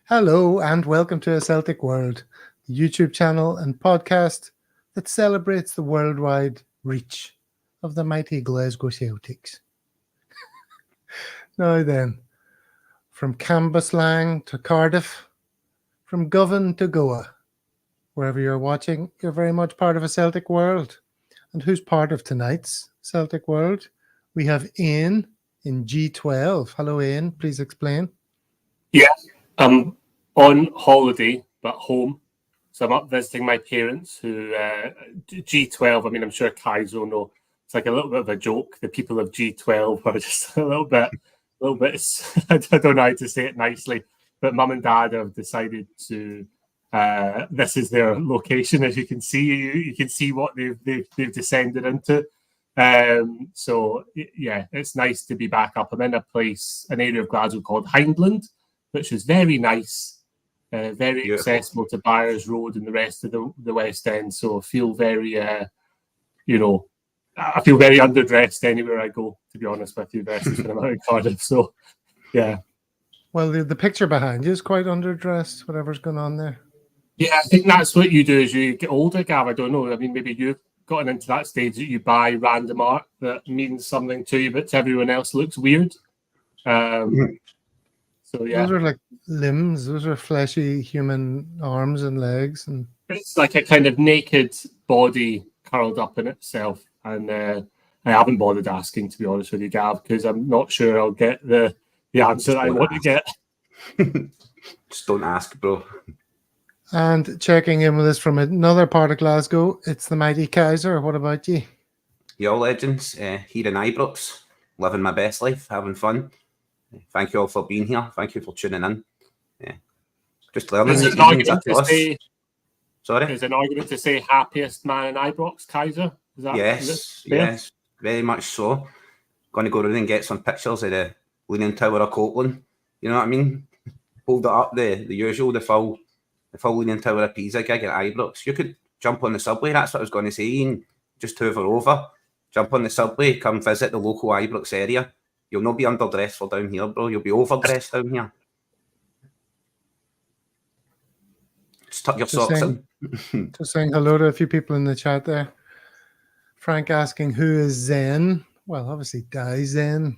Hello and welcome to A Celtic World, the YouTube channel and podcast that celebrates the worldwide reach of the mighty Glasgow Celtics. Now then, from Cambuslang to Cardiff, from Govan to Goa, wherever you're watching, you're very much part of A Celtic World. And who's part of tonight's Celtic World? We have Ian in G12. Hello, Ian. Please explain. Yeah, I'm on holiday, but home. So I'm up visiting my parents who, G12, I mean, I'm sure Kai's will know. It's like a little bit of a joke. The people of G12 are just a little bit, I don't know how to say it nicely, but mum and dad have decided to, this is their location. As you can see, you can see what they've descended into. So yeah, it's nice to be back up. I'm in an area of Glasgow called Hindland, which is very nice, very Beautiful. Accessible to Byres Road and the rest of the West End. So I feel very, I feel very underdressed anywhere I go, to be honest with you, versus when I'm out in Cardiff. So, yeah. Well, the picture behind you is quite underdressed, whatever's going on there. Yeah, I think that's what you do as you get older, Gav. I don't know. I mean, maybe you've gotten into that stage that you buy random art that means something to you, but to everyone else looks weird. So yeah, those are like limbs. Those are fleshy human arms and legs, and it's like a kind of naked body curled up in itself. And I haven't bothered asking, to be honest with you, Gav, because I'm not sure I'll get the answer that I want to get. Just don't ask, bro. And checking in with us from another part of Glasgow, it's the mighty Kaiser. What about you? Yeah, all legends. Here in Ibrox, living my best life, having fun. Thank you all for being here. Thank you for tuning in. Yeah. Just learning. There's an argument to say happiest man in Ibrox, Kaiser. Is that, yes, very much so. Going to go around and get some pictures of the Leaning Tower of Copeland. You know what I mean? Hold it up, the usual, the full Leaning Tower of Pisa gig at Ibrox. You could jump on the subway. That's what I was going to say, Ian. Just hover over, jump on the subway, come visit the local Ibrox area. You'll not be underdressed for down here, bro. You'll be overdressed down here. Just tuck your socks in. Just saying hello to a few people in the chat there. Frank asking who is Zen? Well, obviously Daizen.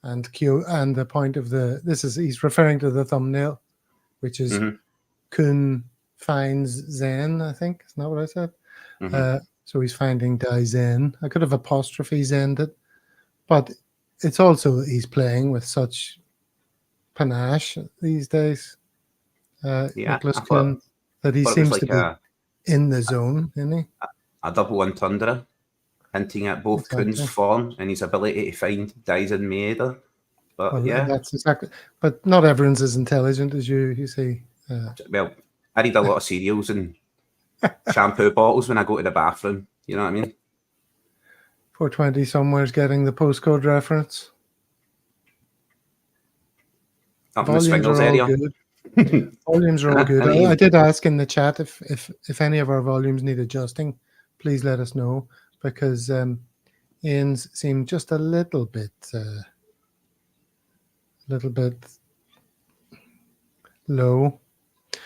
And Q, and the point of he's referring to the thumbnail, which is Kuhn finds Zen, I think. Isn't that what I said? So he's finding Daizen. I could have apostrophe Zen'd it, but it's also he's playing with such panache these days. Nicholas Kuhn, that he seems like to be in the zone, isn't he? A double entendre, hinting at both Kuhn's form and his ability to find Daizen Maeda. But well, yeah, that's exactly. But not everyone's as intelligent as you see. Well, I read a lot of cereals and shampoo bottles when I go to the bathroom. You know what I mean? 420 somewhere's getting the postcode reference. Up in the Swingles area. Volumes are all good. I did ask in the chat if any of our volumes need adjusting, please let us know, because Ian's seem just a little bit low.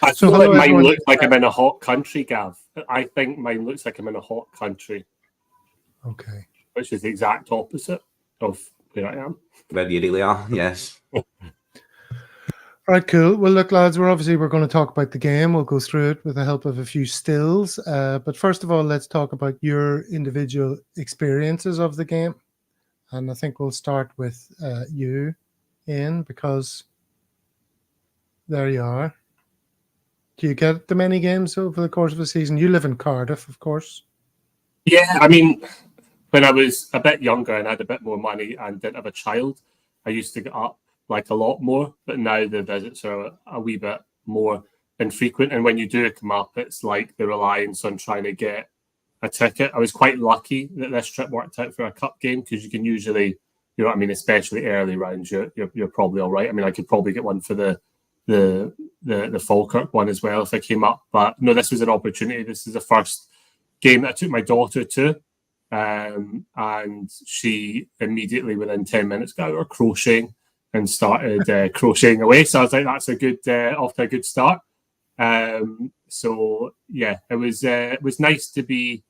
I feel like mine looks like I'm in a hot country, Gav. I think mine looks like I'm in a hot country. Okay. Which is the exact opposite of where I am. Where you really are, yes. Right, cool. Well, look, lads, we're going to talk about the game. We'll go through it with the help of a few stills. But first of all, let's talk about your individual experiences of the game. And I think we'll start with you, Ian, because there you are. Do you get the many games over the course of a season? You live in Cardiff, of course. Yeah, I mean, when I was a bit younger and had a bit more money and didn't have a child, I used to get up like a lot more, but now the visits are a wee bit more infrequent. And when you do come up, it's like the reliance on trying to get a ticket. I was quite lucky that this trip worked out for a cup game, because you can usually, you know what I mean, especially early rounds, you're probably all right. I mean, I could probably get one for the Falkirk one as well if I came up. But no, this was an opportunity. This is the first game that I took my daughter to. And she immediately, within 10 minutes, got out her crocheting. and started crocheting away. So I was like, that's a good off to a good start. So yeah, it was nice to be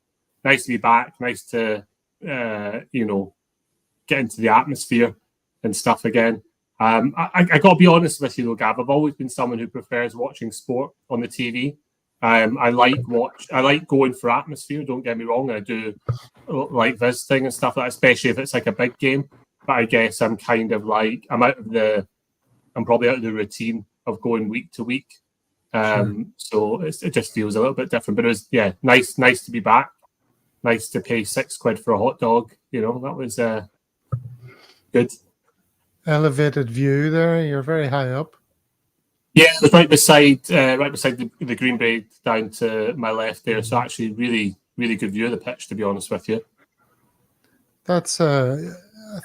back. Nice to get into the atmosphere and stuff again. I got to be honest with you though, Gav. I've always been someone who prefers watching sport on the TV. I like going for atmosphere. Don't get me wrong. I do like visiting and stuff like that, especially if it's like a big game. But I guess I'm kind of like I'm probably out of the routine of going week to week. So it just feels a little bit different. But it was nice to be back. Nice to pay £6 for a hot dog. That was good. Elevated view there. You're very high up. Yeah, it was right beside the green bay down to my left there. So actually, really, really good view of the pitch. To be honest with you, that's I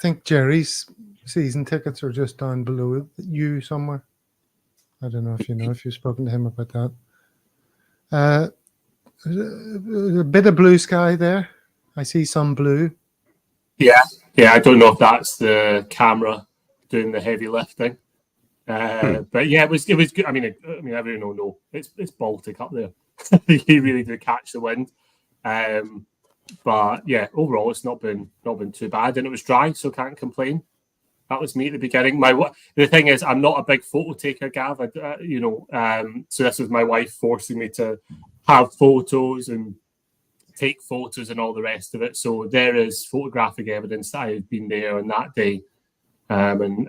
think Jerry's season tickets are just down below you somewhere. I don't know if you've spoken to him about that. A bit of blue sky there. I see some blue. Yeah. I don't know if that's the camera doing the heavy lifting, but yeah, it was good. I mean, everyone will know it's Baltic up there. You really do catch the wind, but yeah, overall it's not been too bad, and it was dry, so can't complain. That was me at the beginning. The thing is, I'm not a big photo taker, Gav. So this was my wife forcing me to have photos and take photos and all the rest of it. So there is photographic evidence that I had been there on that day, and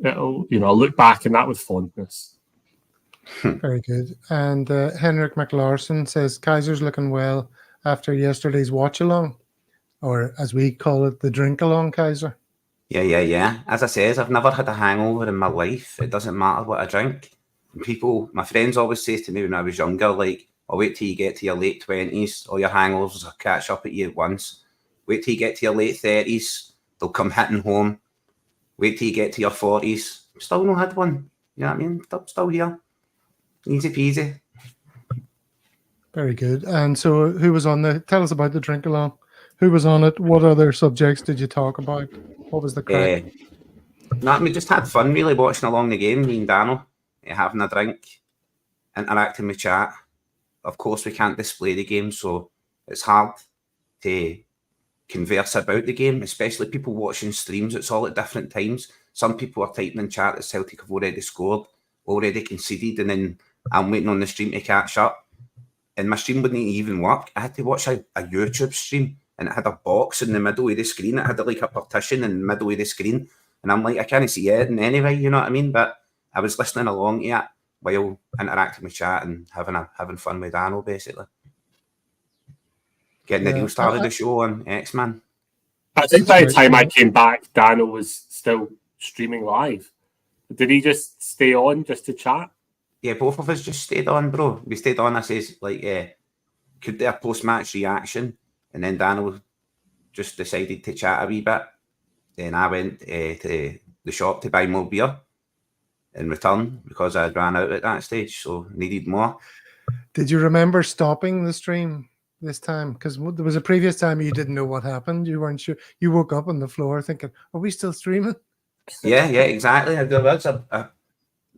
I'll look back on that with fondness. Very good. And Henrik McLarson says Kaiser's looking well after yesterday's watch along, or as we call it, the drink along, Kaiser. Yeah. As I says, I've never had a hangover in my life. It doesn't matter what I drink. My friends always say to me when I was younger, like, I'll wait till you get to your late 20s, all your hangovers will catch up at you at once. Wait till you get to your late 30s, they'll come hitting home. Wait till you get to your 40s. Still not had one. You know what I mean? Still here. Easy peasy. Very good. And so who was on tell us about the drink along. Who was on it? What other subjects did you talk about? What was the crack? We just had fun really watching along the game, me and Dano, having a drink, interacting with chat. Of course, we can't display the game, so it's hard to converse about the game, especially people watching streams. It's all at different times. Some people are typing in chat that Celtic have already scored, already conceded, and then I'm waiting on the stream to catch up. And my stream wouldn't even work. I had to watch a YouTube stream, and it had a box in the middle of the screen. It had like a partition in the middle of the screen. And I'm like, I can't see it anyway, you know what I mean? But I was listening along to it while interacting with chat and having fun with Dano, basically. Getting the real start of the show on X-Man. I think by the time I came back, Dano was still streaming live. Did he just stay on just to chat? Yeah, both of us just stayed on, bro. We stayed on. I says, like, could do a post-match reaction. And then Dano just decided to chat a wee bit. Then I went to the shop to buy more beer in return because I ran out at that stage, so needed more. Did you remember stopping the stream this time? Because there was a previous time you didn't know what happened. You weren't sure. You woke up on the floor thinking, are we still streaming? Yeah, exactly. I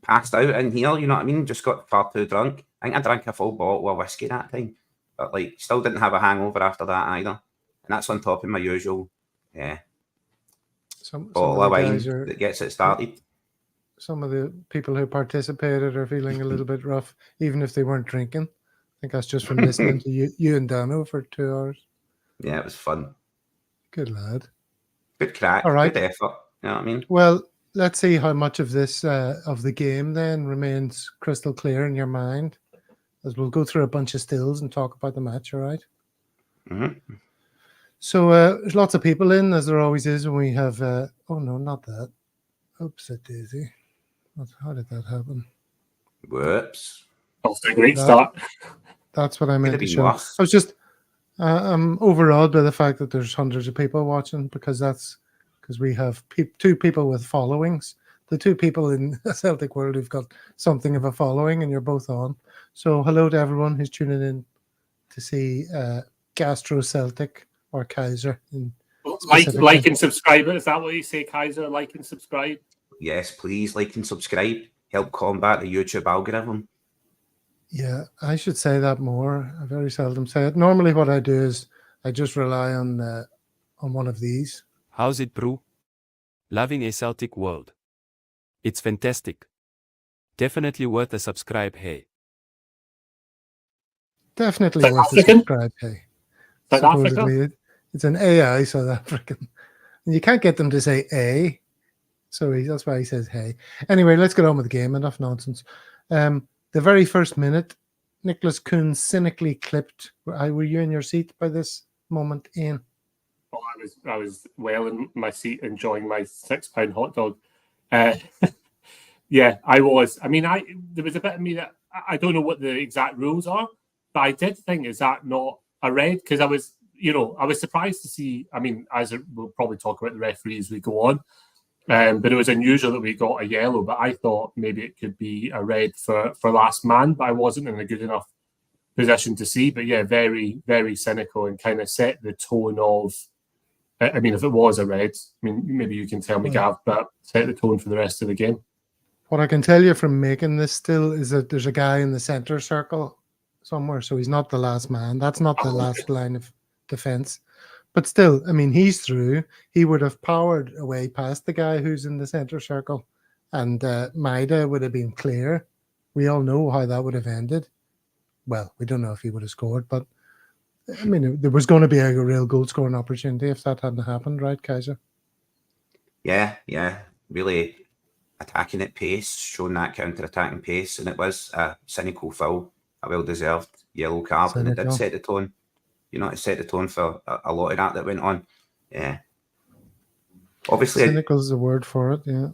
passed out in here, you know what I mean? Just got far too drunk. I think I drank a full bottle of whiskey that time. But, like, still didn't have a hangover after that either. And that's on top of my usual, bottle of wine that gets it started. Some of the people who participated are feeling a little bit rough, even if they weren't drinking. I think that's just from listening to you and Dano for 2 hours. Yeah, it was fun. Good lad. Good crack. All right. Good effort. You know what I mean? Well, let's see how much of this, of the game then remains crystal clear in your mind, as we'll go through a bunch of stills and talk about the match, all right? Mm-hmm. So there's lots of people in, as there always is when we have... oh, no, not that. Oops, Daisy. How did that happen? Whoops. That's a great start. That's what I meant to show. I was just... I'm overawed by the fact that there's hundreds of people watching, because we have two people with followings. The two people in the Celtic world who've got something of a following, and you're both on. So hello to everyone who's tuning in to see Gastro Celtic or Kaiser. Like and subscribe. Is that what you say, Kaiser? Like and subscribe? yes, please like and subscribe. Help combat the YouTube algorithm. Yeah, I should say that more. I very seldom say it. Normally, what I do is I just rely on one of these. How's it, bro? Loving a Celtic world. It's fantastic. Definitely worth a subscribe, hey. Definitely South worth a African? subscribe. Hey, South Africa? supposedly it's an AI South African, and you can't get them to say A, so that's why he says hey. Anyway, let's get on with the game. Enough nonsense. The very first minute, Nicholas Kuhn cynically clipped. Were you in your seat by this moment, Ian? Oh, I was well in my seat enjoying my £6 hot dog. Yeah, I was. I mean, there was a bit of me that I don't know what the exact rules are, but I did think, is that not a red? Because I was surprised to see. I mean, we'll probably talk about the referee as we go on, but it was unusual that we got a yellow. But I thought maybe it could be a red for last man, but I wasn't in a good enough position to see. But yeah, very, very cynical and kind of set the tone of. I mean, if it was a red, I mean, maybe you can tell me, Gav, but set the tone for the rest of the game. What I can tell you from making this still is that there's a guy in the center circle somewhere, so he's not the last man. That's not the last line of defense. But still, I mean, he's through. He would have powered away past the guy who's in the center circle, and Maida would have been clear. We all know how that would have ended. Well, we don't know if he would have scored, but I mean, there was going to be a real goal scoring opportunity if that hadn't happened, right, Kaiser? Yeah, really attacking at pace, showing that counter-attacking pace, and it was a cynical foul, a well-deserved yellow card, and it did set the tone. It set the tone for a lot of that went on. Yeah. Obviously, cynical is the word for it, yeah.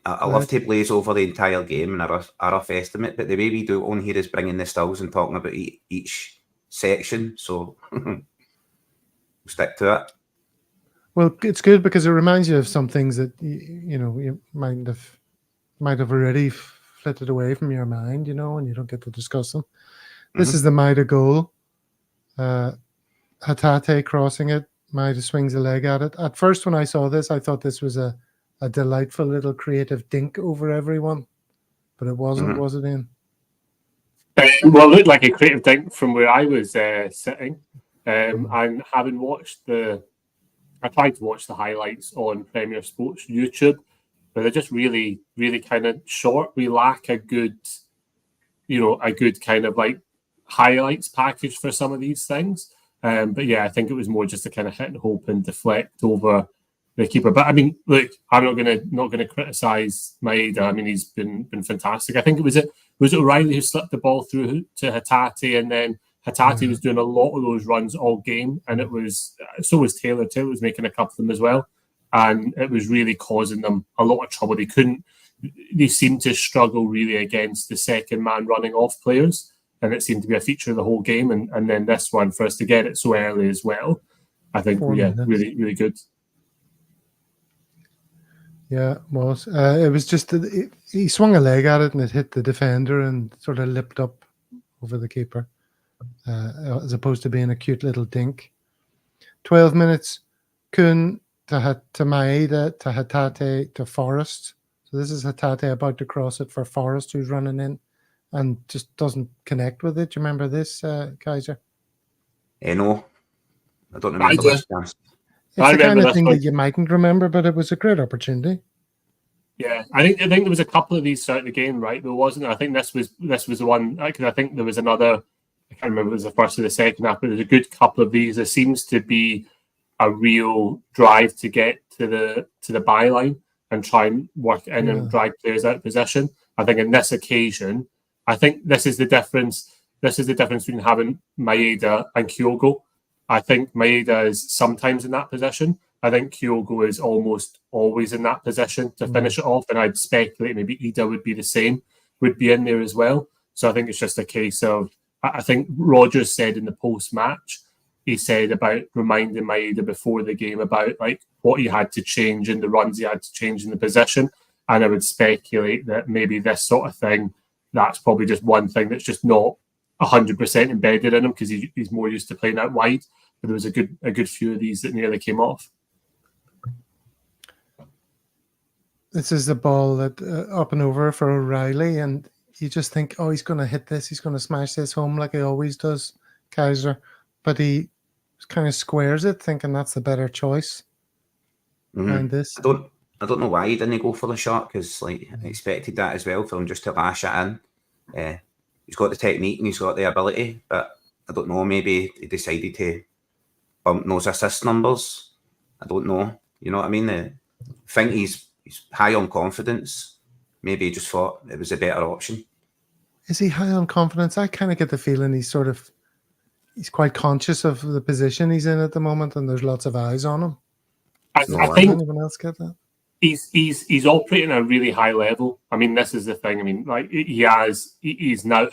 I love to blaze over the entire game and a rough estimate, but the way we do it on here is bringing the stills and talking about each section, so we'll stick to it. Well, it's good because it reminds you of some things that you might have already flitted away from your mind, and you don't get to discuss them. This is the Maida goal. Hatate crossing it. Maida swings a leg at it. At first, when I saw this, I thought this was a delightful little creative dink over everyone, but it wasn't, was it, Ian? Well, it looked like a creative dink from where I was sitting, and having watched I tried to watch the highlights on Premier Sports YouTube, but they're just really, really kind of short. We lack a good kind of like highlights package for some of these things. But yeah, I think it was more just to kind of hit and hope and deflect over the keeper. But I mean, look, I'm not gonna criticize Maeda. I mean, he's been fantastic. I think was it O'Reilly who slipped the ball through to Hatate, and then Hatate was doing a lot of those runs all game, and it was so was Taylor. Taylor was making a couple of them as well, and it was really causing them a lot of trouble. They seemed to struggle really against the second man running off players, and it seemed to be a feature of the whole game. And then this one, for us to get it so early as well, I think, really, really good. Yeah, it was. It was just he swung a leg at it and it hit the defender and sort of lipped up over the keeper, as opposed to being a cute little dink. 12 minutes, Kuhn to Maeda, to Hatate, to Forrest. So this is Hatate about to cross it for Forrest, who's running in and just doesn't connect with it. Do you remember this, Kaiser? No, I don't remember this chance. It's the kind of thing that you mightn't remember, but it was a great opportunity. Yeah, I think there was a couple of these throughout the game, right? There wasn't. I think this was the one, because I think there was another. I can't remember if it was the first or the second half, but there's a good couple of these. There seems to be a real drive to get to the byline and try and work in and drive players out of position. I think in this occasion, I think this is the difference. This is the difference between having Maeda and Kyogo. I think Maeda is sometimes in that position. I think Kyogo is almost always in that position to finish it off. And I'd speculate maybe Ida would be the same, would be in there as well. So I think it's just a case of, I think Rodgers said in the post-match, he said about reminding Maeda before the game about like what he had to change in the runs, he had to change in the position. And I would speculate that maybe this sort of thing, that's probably just one thing that's just not 100% embedded in him because he's more used to playing out wide. But there was a good few of these that nearly came off. this is the ball that up and over for O'Reilly, and you just think, oh, he's going to hit this, he's going to smash this home like he always does, Kaiser. But he kind of squares it, thinking that's the better choice. Mind this. I don't know why he didn't go for the shot, because like I expected that as well, for him just to lash it in. He's got the technique and he's got the ability, but I don't know, maybe he decided to bump those assist numbers. I don't know. You know what I mean? I think he's high on confidence. Maybe he just thought it was a better option. Is he high on confidence? I kind of get the feeling he's quite conscious of the position he's in at the moment, and there's lots of eyes on him. I Does think anyone else get that? he's operating at a really high level. I mean, this is the thing. I mean, like he's now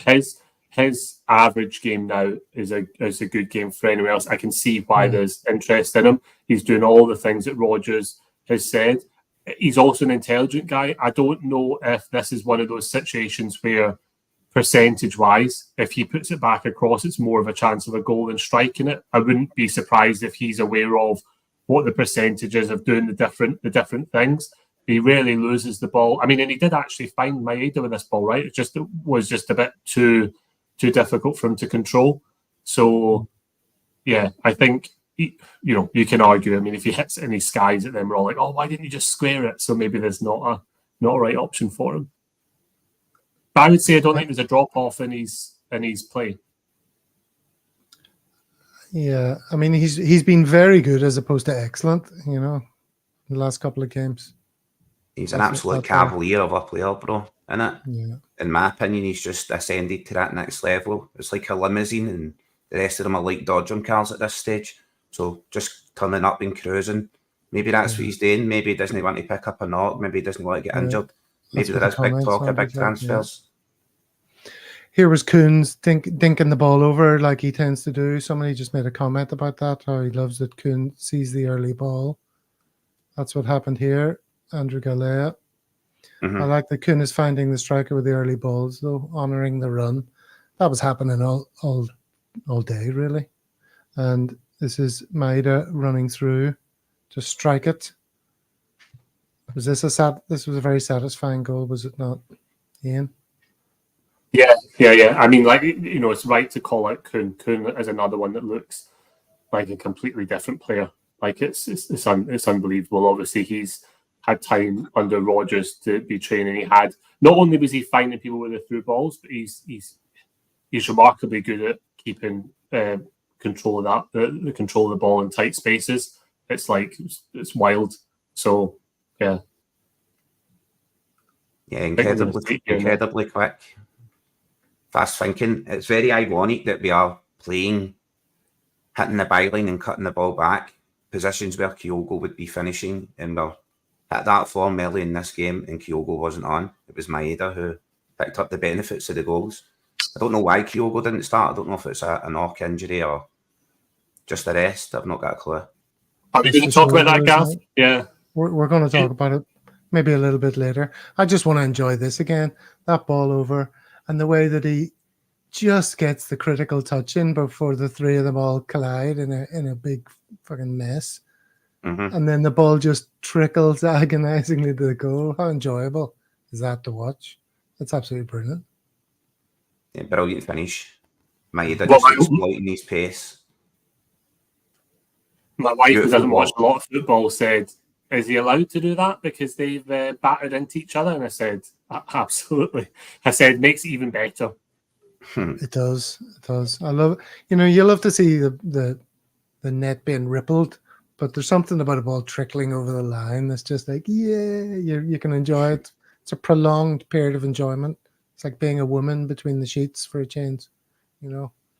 his average game now is a good game for anyone else. I can see why there's interest in him. He's doing all the things that Rodgers has said. He's also an intelligent guy. I don't know if this is one of those situations where, percentage-wise, if he puts it back across, it's more of a chance of a goal than striking it. I wouldn't be surprised if he's aware of what the percentage is of doing the different things. He rarely loses the ball. I mean, and he did actually find Maeda with this ball, right? It was just a bit too difficult for him to control. So, yeah, I think you can argue. I mean, if he hits any skies at them, we're all like, oh, why didn't you just square it? So maybe there's not a right option for him. But I would say I don't think there's a drop off in his play. Yeah, I mean, he's been very good as opposed to excellent, in the last couple of games. He's an absolute cavalier of a player, bro, innit? Yeah. In my opinion, he's just ascended to that next level. It's like a limousine, and the rest of them are like dodgem cars at this stage. So just turning up and cruising. Maybe that's what he's doing. Maybe he doesn't want to pick up a knock. Maybe he doesn't want to get injured. Maybe there is big talk of big transfers. Yeah. Here was Kuhn's dinking the ball over like he tends to do. Somebody just made a comment about that, how he loves that Kuhn sees the early ball. That's what happened here. Andrew Galea. I like that Kuhn is finding the striker with the early balls, though, honouring the run. That was happening all day, really. And this is Maeda running through to strike it. Was this this was a very satisfying goal, was it not, Ian? Yeah. I mean, like, it's right to call out Kuhn. Kuhn is another one that looks like a completely different player. Like, it's unbelievable. Obviously, he's had time under Rodgers to be training. He had, not only was he finding people with the through balls, but he's remarkably good at keeping control of that, the control of the ball in tight spaces. It's like, it's wild. So, yeah. Yeah, incredibly quick. Fast thinking. It's very ironic that we are playing, hitting the byline and cutting the ball back, positions where Kyogo would be finishing, and we're at that form early in this game, and Kyogo wasn't on. It was Maeda who picked up the benefits of the goals. I don't know why Kyogo didn't start. I don't know if it's a knock injury or just a rest. I've not got a clue. Are we going to talk about that, Gav? Yeah. We're going to talk about it maybe a little bit later. I just want to enjoy this again. That ball over, and the way that he just gets the critical touch in before the three of them all collide in a big fucking mess. And then the ball just trickles agonizingly to the goal. How enjoyable is that to watch? It's absolutely brilliant. Yeah, brilliant finish. Maeda just exploiting his pace. My wife, who doesn't watch a lot of football, said, is he allowed to do that because they've battered into each other? And I said, absolutely. I said, makes it even better. It does. I love, you love to see the net being rippled, but there's something about a ball trickling over the line that's just like, yeah, you can enjoy it. It's a prolonged period of enjoyment. It's like being a woman between the sheets for a change,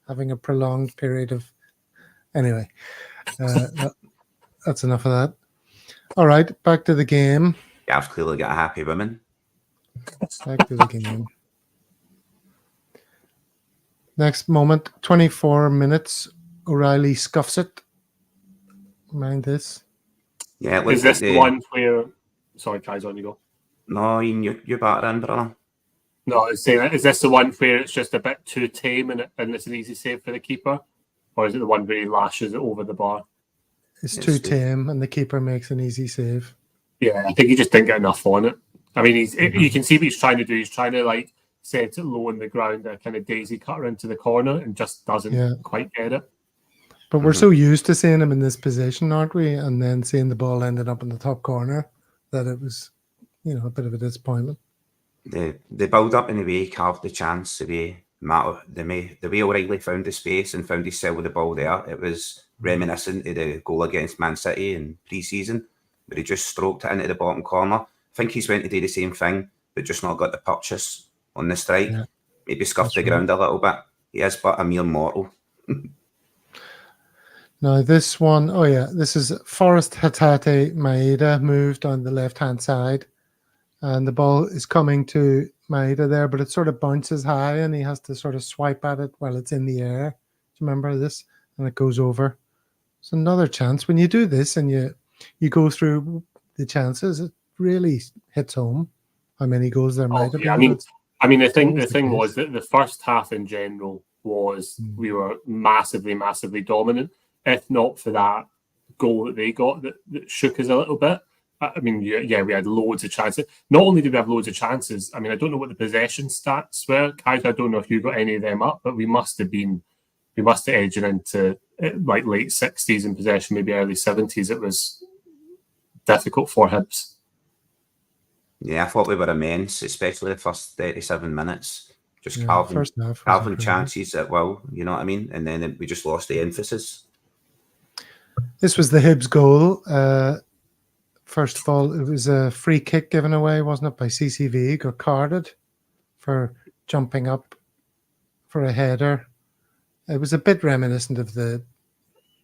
having a prolonged period of. Anyway, that's enough of that. All right, back to the game. Yeah, I've clearly got a happy woman. Back to the game. Next moment, 24 minutes. O'Reilly scuffs it. Mind this. Yeah, is this the one where? Sorry, Kai's on you go. No, you're batter in, brother. No, I was saying, is this the one where it's just a bit too tame and it's an easy save for the keeper? Or is it the one where he lashes it over the bar? It's too tame and the keeper makes an easy save. Yeah, I think he just didn't get enough on it. I mean, you can see what he's trying to do. He's trying to like set it low on the ground, a kind of daisy cutter into the corner, and just doesn't quite get it. But we're so used to seeing him in this position, aren't we? And then seeing the ball ended up in the top corner, that it was, a bit of a disappointment. The build up in the way he carved the chance, the way O'Reilly found the space and found himself with the ball there, it was reminiscent of the goal against Man City in pre-season, where he just stroked it into the bottom corner. I think he's went to do the same thing, but just not got the purchase on the strike. Yeah, maybe scuffed the ground a little bit. He is but a mere mortal. Now this one, this is Forrest Hatate Maeda moved on the left-hand side. And the ball is coming to Maeda there, but it sort of bounces high and he has to sort of swipe at it while it's in the air. Do you remember this? And it goes over. It's another chance. When you do this and you go through the chances, it really hits home how many goals there might have been. I mean, the thing was that the first half in general was we were massively, massively dominant. If not for that goal that they got that shook us a little bit. I mean, we had loads of chances. Not only did we have loads of chances, I mean, I don't know what the possession stats were. Kaiser, I don't know if you got any of them up, but we must have edging into like late 60s in possession, maybe early 70s. It was difficult for Hibs. Yeah, I thought we were immense, especially the first 37 minutes. Just carving chances at will, you know what I mean? And then we just lost the emphasis. This was the Hibs goal. First of all, it was a free kick given away, wasn't it, by CCV? Got carded for jumping up for a header. It was a bit reminiscent of the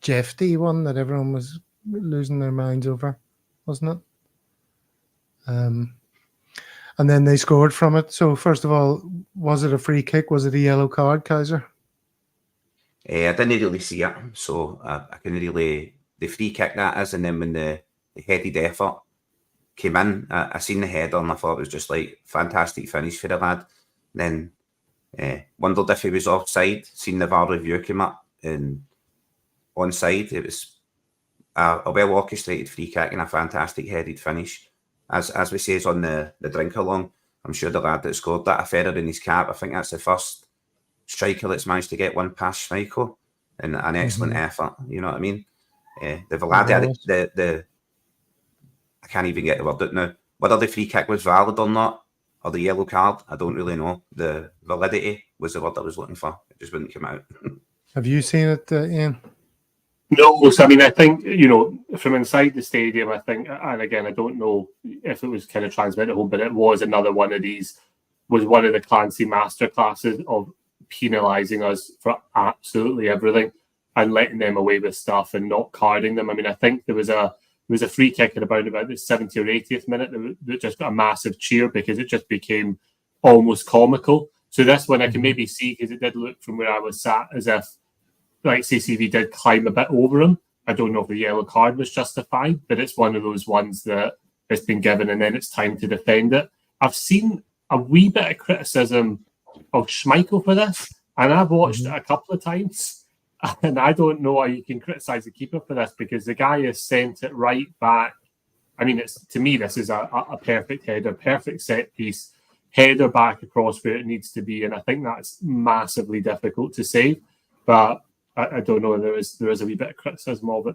Jeffy one that everyone was losing their minds over, wasn't it? And then they scored from it. So first of all, was it a free kick? Was it a yellow card, Kaiser? I didn't really see it, so I can really the free kick that is, and then when the headed effort came in, I seen the header and I thought it was just like fantastic finish for the lad. Then wondered if he was offside. Seen the VAR review come up and onside. It was a well orchestrated free kick and a fantastic headed finish. As we says on the drink along, I'm sure the lad that scored that a feather in his cap. I think that's the first striker that's managed to get one past Schmeichel, and an excellent effort. You know what I mean? The Vlad, I can't even get the word out now. Whether the free kick was valid or not, or the yellow card, I don't really know. The validity was the word I was looking for. It just wouldn't come out. Have you seen it, Ian? No, so I mean, I think, from inside the stadium, I think, and again, I don't know if it was kind of transmitted home, but it was another one of these, was one of the Clancy masterclasses of penalising us for absolutely everything and letting them away with stuff and not carding them. I mean, I think there was a free kick at about the 70th or 80th minute that just got a massive cheer because it just became almost comical. So this one I can maybe see, because it did look from where I was sat as if, like, CCV did climb a bit over him. I don't know if the yellow card was justified, but it's one of those ones that it's been given and then it's time to defend it. I've seen a wee bit of criticism of Schmeichel for this, and I've watched it a couple of times, and I don't know how you can criticise the keeper for this, because the guy has sent it right back. I mean, to me, this is a perfect header, perfect set piece, header back across where it needs to be, and I think that's massively difficult to save, but I don't know. There is a wee bit of criticism of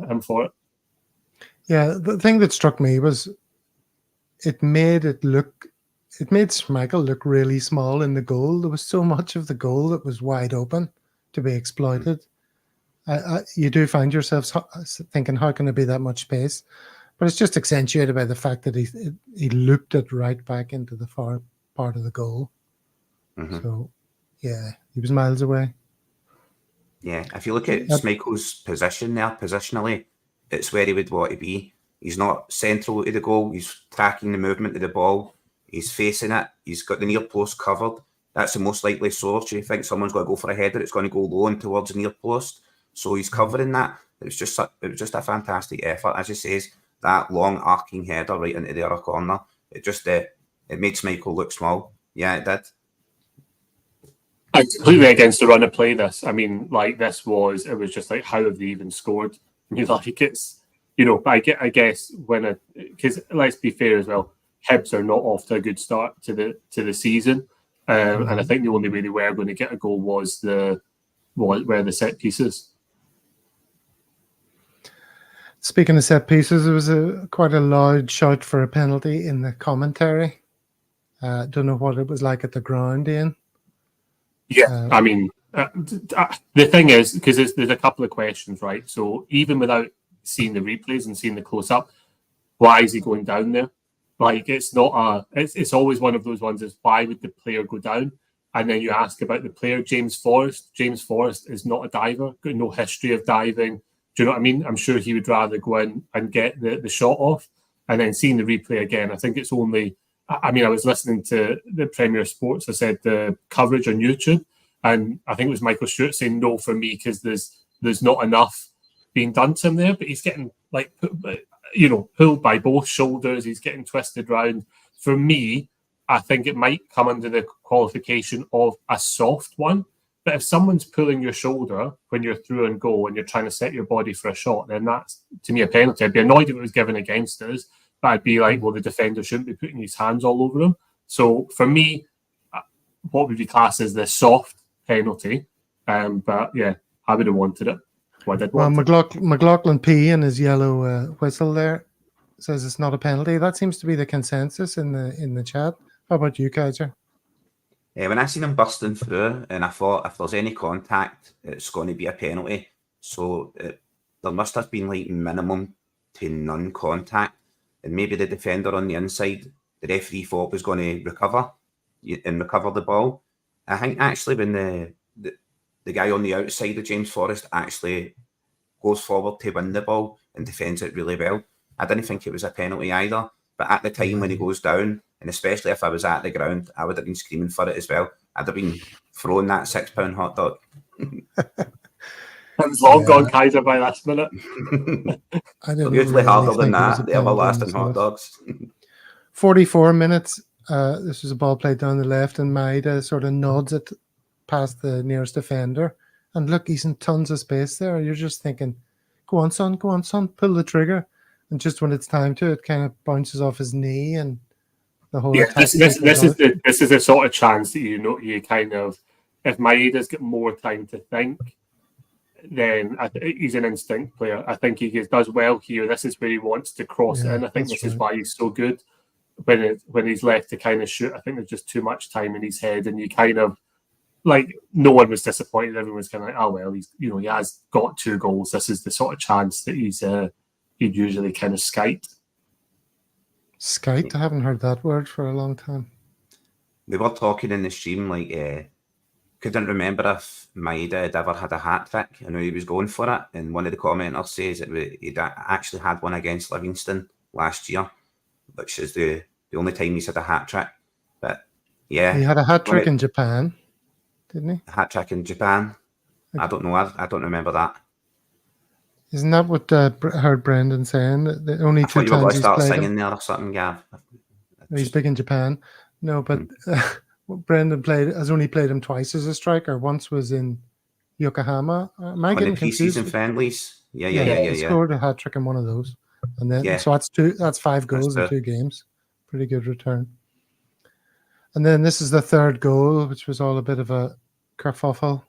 him for it. Yeah, the thing that struck me was it made Schmeichel look really small in the goal. There was so much of the goal that was wide open to be exploited. You do find yourself thinking, how can there be that much space? But it's just accentuated by the fact that he looped it right back into the far part of the goal. So, yeah, he was miles away. Yeah, if you look at Schmeichel's position there, positionally, it's where he would want to be. He's not central to the goal. He's tracking the movement of the ball. He's facing it. He's got the near post covered. That's the most likely source. You think someone's going to go for a header, it's going to go low and towards the near post. So he's covering that. It was just a fantastic effort. As you says, that long arcing header right into the other corner. It just it made Schmeichel look small. Yeah, it did. I'm completely against the run of play. This, I mean, like it was just like, how have they even scored? I mean, like it's, but I guess because let's be fair as well, Hibs are not off to a good start to the season, and I think the only way they were going to get a goal was the set pieces. Speaking of set pieces, there was quite a loud shout for a penalty in the commentary. Don't know what it was like at the ground, Ian. Yeah, I mean, the thing is, because there's a couple of questions, right? So even without seeing the replays and seeing the close up, why is he going down there? Like, it's not it's always one of those ones is why would the player go down? And then you ask about the player, James Forrest. James Forrest is not a diver, got no history of diving. Do you know what I mean? I'm sure he would rather go in and get the shot off. And then seeing the replay again, I think it's only, I mean, I was listening to the Premier Sports, I said the coverage on YouTube, and I think it was Michael Stewart saying no for me because there's not enough being done to him there, but he's getting like, pulled by both shoulders. He's getting twisted round. For me, I think it might come under the qualification of a soft one. But if someone's pulling your shoulder when you're through and goal and you're trying to set your body for a shot, then that's, to me, a penalty. I'd be annoyed if it was given against us, but I'd be like, well, the defender shouldn't be putting his hands all over him. So for me, what would be classed as the soft penalty? But yeah, I would have wanted it. McLaughlin P and his yellow whistle there says it's not a penalty. That seems to be the consensus in the chat. How about you, Kaiser? When I seen him busting through, and I thought if there's any contact, it's going to be a penalty. So there must have been like minimum to none contact, and maybe the defender on the inside, the referee thought was going to recover the ball. I think actually when the guy on the outside of James Forrest actually goes forward to win the ball and defends it really well, I didn't think it was a penalty either. But at the time when he goes down, and especially if I was at the ground, I would have been screaming for it as well. I'd have been throwing that £6 hot dog. It's long gone, Kaiser, by last minute. They're usually harder than that, the everlasting hot dogs. 44 minutes. This was a ball played down the left, and Maeda sort of nods it past the nearest defender. And look, he's in tons of space there. You're just thinking, go on, son, pull the trigger. And just when it's time to, it kind of bounces off his knee, and the whole. Yeah, this is the sort of chance that you kind of, if Maeda's got more time to think, then he's an instinct player. I think he does well here. This is where he wants to cross it in. I think this is why he's so good. When he's left to kind of shoot, I think there's just too much time in his head, and you kind of like, no one was disappointed. Everyone was kind of like, oh well, he has got 2 goals. This is the sort of chance that he'd usually kind of skite. Skite? I haven't heard that word for a long time. We were talking in the stream, like, couldn't remember if Maeda had ever had a hat-trick. I know he was going for it, and one of the commenters says that he'd actually had one against Livingston last year, which is the only time he's had a hat-trick. But, yeah. He had a hat-trick in Japan, didn't he? A hat-trick in Japan? I don't know. I don't remember that. Isn't that what I heard Brendan saying? The only 2 times you were going to he's start played singing there or something, Gav. He's big in Japan. No, but Brendan has only played him twice as a striker. Once was in Yokohama. Am I getting confused? Pre-season friendlies. Yeah. He scored a hat trick in one of those, and then so that's 5 goals in 2 games. Pretty good return. And then this is the 3rd goal, which was all a bit of a kerfuffle.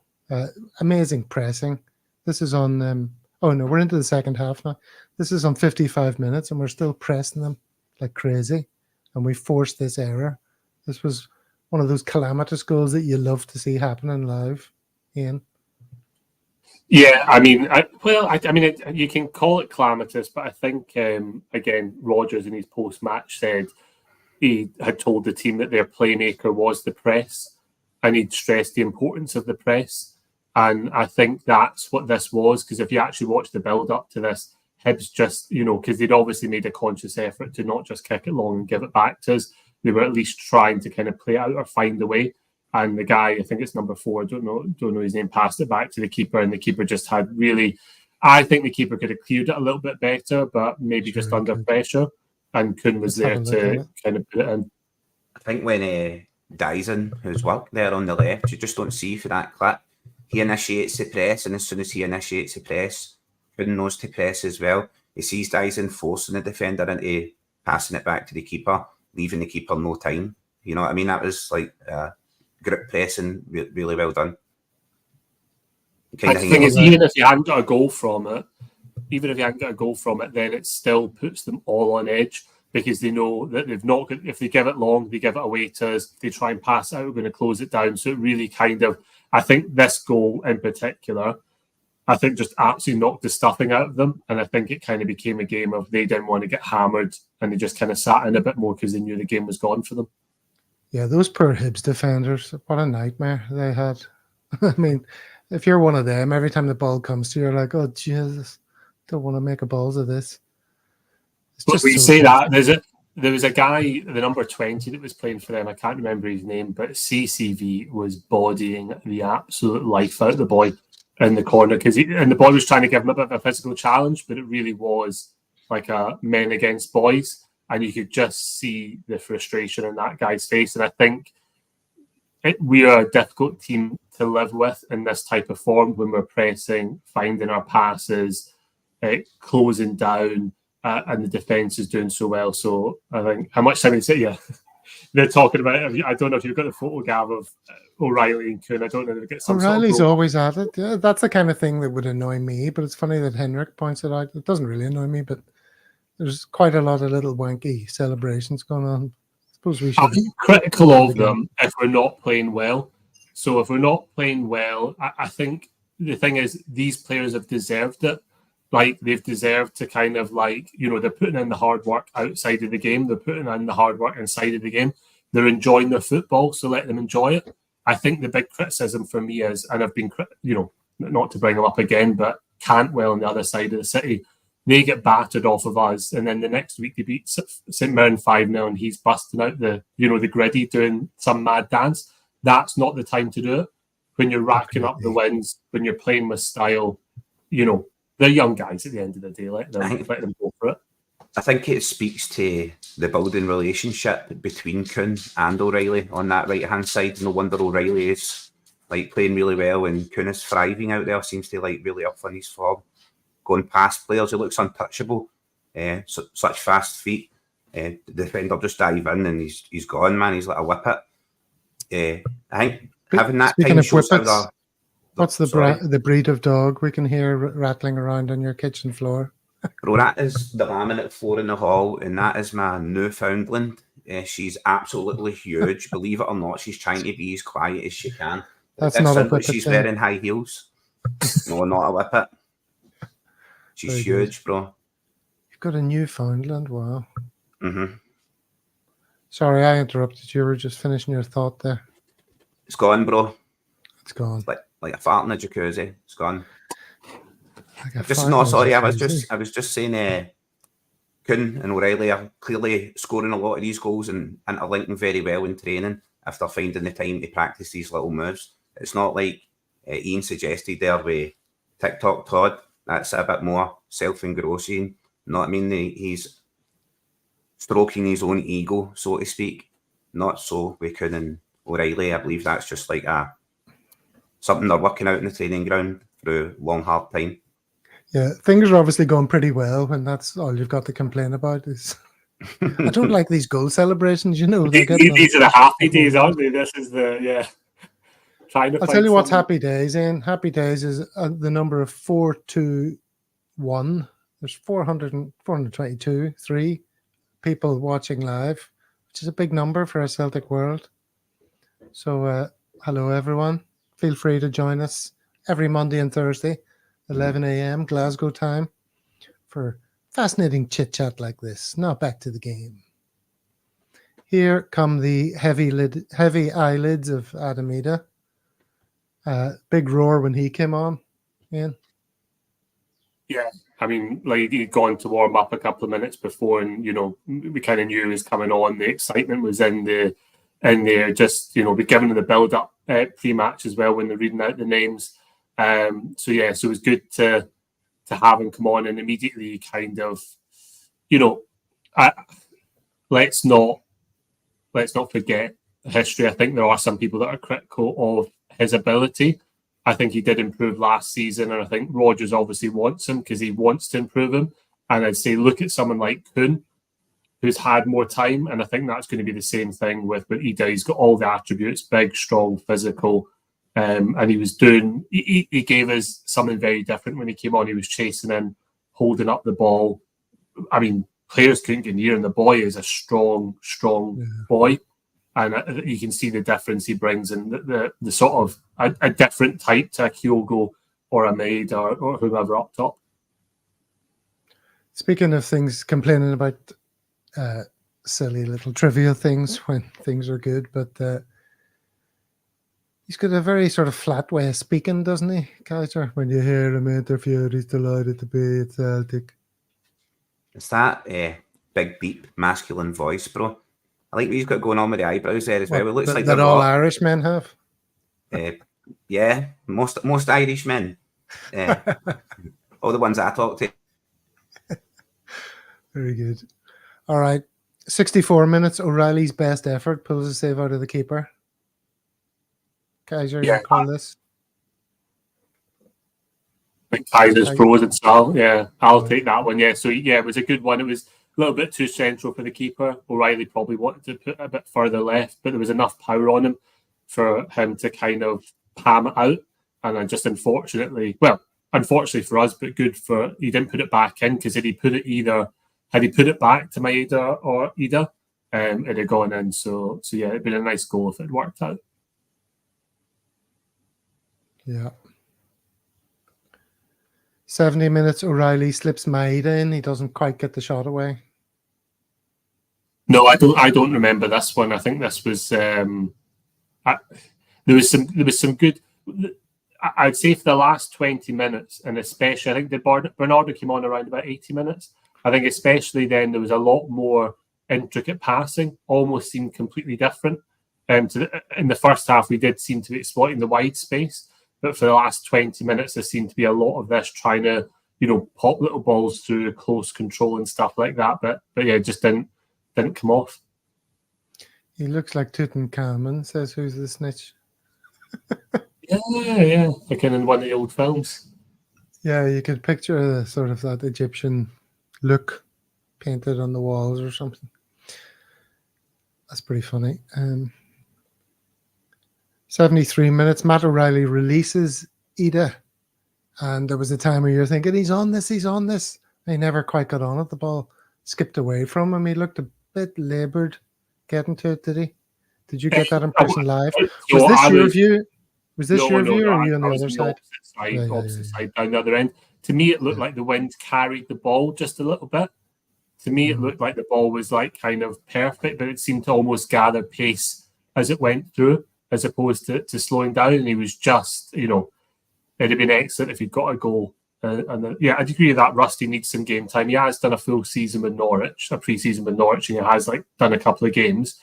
Amazing pressing. This is on. Oh no, we're into the second half now. This is on 55 minutes, and we're still pressing them like crazy, and we forced this error. This was one of those calamitous goals that you love to see happening live, Ian. Yeah, I mean, you can call it calamitous, but I think again, Rodgers in his post-match said he had told the team that their playmaker was the press, and he'd stressed the importance of the press. And I think that's what this was, because if you actually watch the build-up to this, Hibs just, because they'd obviously made a conscious effort to not just kick it long and give it back to us. They were at least trying to kind of play it out or find a way. And the guy, I think it's number 4, I don't know his name, passed it back to the keeper, and the keeper just had really, I think the keeper could have cleared it a little bit better, but maybe just under pressure. And Kuhn was there to kind of put it in. I think when Daizen, who's worked there on the left, you just don't see for that clip. He initiates the press, and as soon as he initiates the press, Kuhn knows to press as well. he sees Daizen forcing the defender into passing it back to the keeper, leaving the keeper no time. You know what I mean? That was like grip pressing, really well done. The thing is, even if you hadn't got a goal from it, then it still puts them all on edge because they know that they've not got, if they give it long, they give it away to us. If they try and pass it out, we're going to close it down. So it really kind of, I think this goal in particular, I think just absolutely knocked the stuffing out of them. And I think it kind of became a game of they didn't want to get hammered and they just kind of sat in a bit more because they knew the game was gone for them. Yeah, those poor Hibs defenders, what a nightmare they had. I mean, if you're one of them, every time the ball comes to you, you're like, oh, Jesus, don't want to make a balls of this. But we say that, there was a guy, the number 20 that was playing for them, I can't remember his name, but CCV was bodying the absolute life out of the boy in the corner, and the boy was trying to give him a bit of a physical challenge, but it really was like a men against boys, and you could just see the frustration in that guy's face. And I think we are a difficult team to live with in this type of form when we're pressing, finding our passes, closing down, and the defence is doing so well. So I think how much time they say, yeah, they're talking about it. I don't know if you've got the photo, Gav, of O'Reilly and Kuhn. I don't know if they get some. O'Reilly's always at it. Yeah, that's the kind of thing that would annoy me. But it's funny that Henrik points it out. It doesn't really annoy me, but there's quite a lot of little wanky celebrations going on. I suppose we should be critical of them if we're not playing well. So if we're not playing well, I think the thing is these players have deserved it. Like they've deserved to kind of like, you know, they're putting in the hard work outside of the game. They're putting in the hard work inside of the game. They're enjoying their football, so let them enjoy it. I think the big criticism for me is, and I've been, you know, not to bring them up again, but Cantwell on the other side of the city, they get battered off of us. And then the next week they beat St. Mirren 5-0 and he's busting out the griddy doing some mad dance. That's not the time to do it. When you're racking up the wins, when you're playing with style, you know, they're young guys at the end of the day. Let them go for it. I think it speaks to the building relationship between Kuhn and O'Reilly on that right-hand side. No wonder O'Reilly is like playing really well and Kuhn is thriving out there, seems to like really up on his form. Going past players, he looks untouchable. Such fast feet. The defender just dive in and he's gone, man. He's like a whippet. I think having that Speaking time of shows whippets, how what's the breed of dog we can hear rattling around on your kitchen floor? Bro, that is the laminate floor in the hall, and that is my Newfoundland. She's absolutely huge. Believe it or not, she's trying to be as quiet as she can. That's not a whippet. She's wearing high heels. No, not a whippet. She's Very huge, good. bro. You've got a Newfoundland, wow. Mm-hmm. Sorry, I interrupted you. You were just finishing your thought there. It's gone, bro. It's gone. It's like a fart in a jacuzzi. It's gone. Like I was just saying Kuhn and O'Reilly are clearly scoring a lot of these goals and interlinking very well in training if they're finding the time to practice these little moves. It's not like Ian suggested there with TikTok Todd. That's a bit more self-engrossing. You know what I mean? He's stroking his own ego, so to speak. Not so with Kuhn and O'Reilly. I believe that's just like something they're working out in the training ground through long, hard time. Yeah, things are obviously going pretty well, and that's all you've got to complain about. Is I don't like these goal celebrations. You know, these are the happy days, aren't they? This is the Trying to. I'll tell you what's happy days. In happy days is the number of 421. There's 422 people watching live, which is a big number for a Celtic world. So, hello everyone. Feel free to join us every Monday and Thursday. 11 a.m. Glasgow time for fascinating chit-chat like this. Now back to the game. Here come the heavy eyelids of Adamida. Big roar when he came on, Ian. Yeah, I mean, like he'd gone to warm up a couple of minutes before, and you know, we kind of knew he was coming on. The excitement was in there. Just we given him the build-up pre-match as well when they're reading out the names. So it was good to have him come on and immediately kind of, let's not forget history. I think there are some people that are critical of his ability. I think he did improve last season, and I think Rodgers obviously wants him because he wants to improve him. And I'd say look at someone like Kuhn, who's had more time, and I think that's going to be the same thing with Ida. He's got all the attributes: big, strong, physical, and he was doing. He gave us something very different when he came on. He was chasing in, holding up the ball. I mean, players couldn't get near him. The boy is a strong boy, and you can see the difference he brings, and the sort of a different type to a Kyogo or a Maid or whoever up top. Speaking of things, complaining about silly little trivial things when things are good, but he's got a very sort of flat way of speaking, doesn't he, Kaiser? When you hear him interview, he's delighted to be at Celtic. It's that big, deep, masculine voice, bro. I like what he's got going on with the eyebrows there as well. It looks like that all Irish men have. Yeah, most Irish men. All the ones that I talk to. Very good. All right. 64 minutes. O'Reilly's best effort pulls a save out of the keeper. Kaiser, you call this? Kaiser's frozen style. Yeah, I'll take that one. Yeah, so yeah, it was a good one. It was a little bit too central for the keeper. O'Reilly probably wanted to put a bit further left, but there was enough power on him for him to kind of palm it out. And then just unfortunately for us, but good for he didn't put it back in, because had he put it back to Maeda or Ida, it'd have gone in. So yeah, it'd been a nice goal if it worked out. Yeah. 70 minutes, O'Reilly slips Maeda in. He doesn't quite get the shot away. No, I don't remember this one. I think this was there was some good. I'd say for the last 20 minutes, and especially I think Bernardo came on around about 80 minutes. I think especially then there was a lot more intricate passing. Almost seemed completely different. In the first half, we did seem to be exploiting the wide space. But for the last 20 minutes, there seemed to be a lot of this trying to, pop little balls through close control and stuff like that. But yeah, it just didn't come off. He looks like Tutankhamun, says who's the snitch. Yeah. Like in one of the old films. Yeah, you could picture the sort of that Egyptian look painted on the walls or something. That's pretty funny. 73 minutes, Matt O'Reilly releases Ida. And there was a time where you're thinking, he's on this. He never quite got on it. The ball skipped away from him. He looked a bit laboured getting to it, did he? Did you get that impression live? Was this your view? Was this your view, or are you on the other side? Opposite side, down the other end. To me, it looked like the wind carried the ball just a little bit. To me, it looked like the ball was like kind of perfect, but it seemed to almost gather pace as it went through, as opposed to slowing down. And he was just, it'd have been excellent if he'd got a goal. I agree with that. Rusty needs some game time. He has done a full season with Norwich, a pre-season with Norwich, and he has done a couple of games.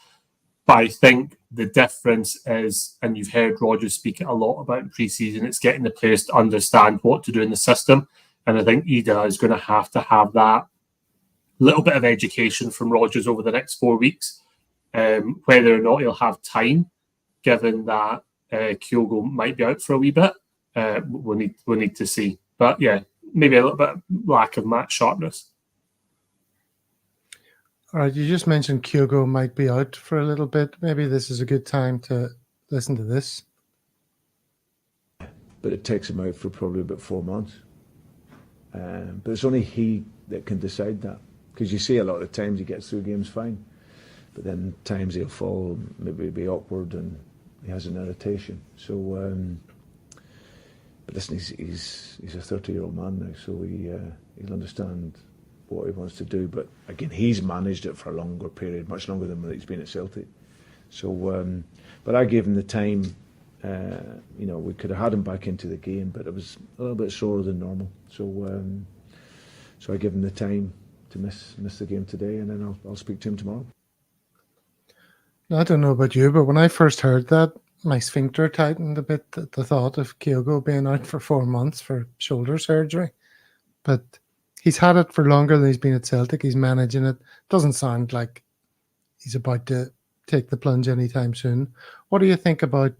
But I think the difference is, and you've heard Rodgers speak a lot about in pre-season, it's getting the players to understand what to do in the system. And I think Ida is going to have that little bit of education from Rodgers over the next 4 weeks, whether or not he'll have time, given that Kyogo might be out for a wee bit. We'll need to see. But yeah, maybe a little bit of lack of match sharpness. All right, you just mentioned Kyogo might be out for a little bit. Maybe this is a good time to listen to this. But it takes him out for probably about 4 months. But it's only he that can decide that. Because you see a lot of times he gets through games fine. But then times he'll fall, maybe it'll be awkward and he has an irritation. So, but listen, he's a 30-year-old man now, so he'll understand what he wants to do. But again, he's managed it for a longer period, much longer than when he's been at Celtic. So, but I gave him the time. We could have had him back into the game, but it was a little bit slower than normal. So, so I give him the time to miss the game today, and then I'll speak to him tomorrow. I don't know about you, but when I first heard that, my sphincter tightened a bit at the thought of Kyogo being out for 4 months for shoulder surgery. But he's had it for longer than he's been at Celtic. He's managing it. Doesn't sound like he's about to take the plunge anytime soon. What do you think about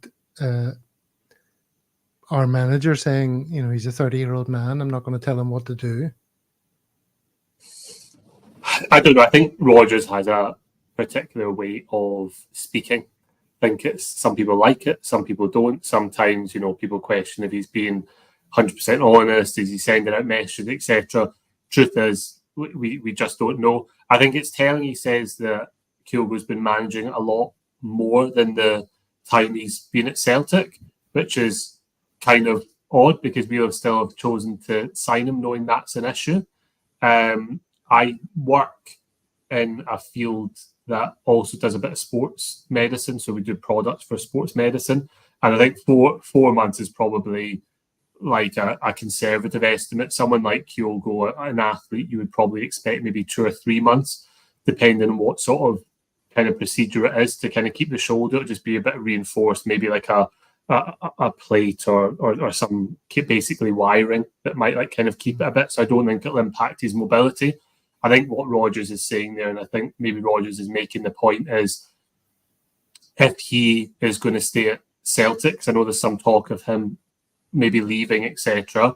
our manager saying, he's a 30-year-old man, I'm not going to tell him what to do? I don't know. I think Rodgers has a particular way of speaking. I think it's some people like it, some people don't. Sometimes, people question if he's being 100% honest, is he sending out messages, etc. Truth is, we just don't know. I think it's telling he says that Kyogo's been managing a lot more than the time he's been at Celtic, which is kind of odd because we have still chosen to sign him knowing that's an issue. I work in a field that also does a bit of sports medicine, so we do products for sports medicine, and I think 4 months is probably like a conservative estimate. Someone like Kyogo, an athlete, you would probably expect maybe 2 or 3 months, depending on what sort of kind of procedure it is to kind of keep the shoulder. It'll just be a bit reinforced, maybe like a plate or some basically wiring that might like kind of keep it a bit. So I don't think it'll impact his mobility. I think what Rodgers is saying there, and I think maybe Rodgers is making the point, is if he is going to stay at Celtic, because I know there's some talk of him maybe leaving, etc.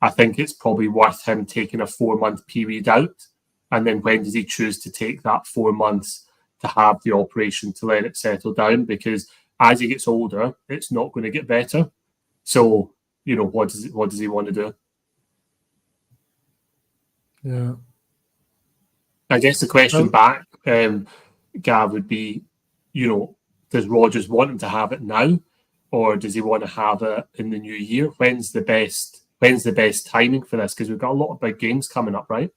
I think it's probably worth him taking a 4-month period out. And then when does he choose to take that 4 months to have the operation to let it settle down? Because as he gets older, it's not going to get better. So, what does he want to do? Yeah. I guess the question back, Gav, would be, does Rodgers want him to have it now, or does he want to have it in the new year? When's the best timing for this? Because we've got a lot of big games coming up, right?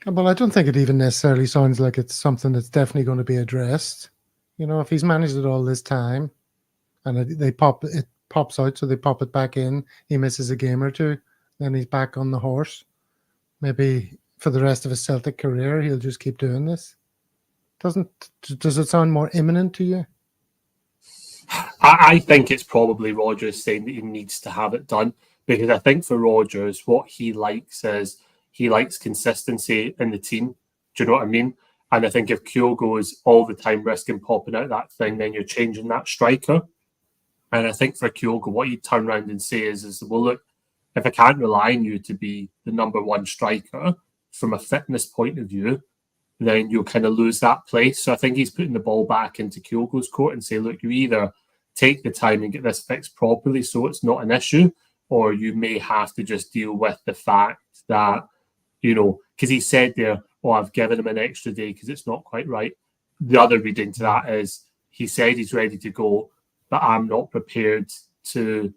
Well, I don't think it even necessarily sounds like it's something that's definitely going to be addressed. If he's managed it all this time, and it pops out, so they pop it back in. He misses a game or two, then he's back on the horse. Maybe for the rest of his Celtic career, he'll just keep doing this. Does it sound more imminent to you? I think it's probably Rodgers saying that he needs to have it done, because I think for Rodgers, what he likes is he likes consistency in the team. Do you know what I mean? And I think if Kyogo is all the time risking popping out that thing, then you're changing that striker. And I think for Kyogo, what you turn around and say is, well, look, if I can't rely on you to be the number one striker from a fitness point of view, then you'll kind of lose that place. So I think he's putting the ball back into Kyogo's court and say, look, you either take the time and get this fixed properly so it's not an issue, or you may have to just deal with the fact that, because he said there, I've given him an extra day because it's not quite right. The other reading to that is he said he's ready to go, but I'm not prepared to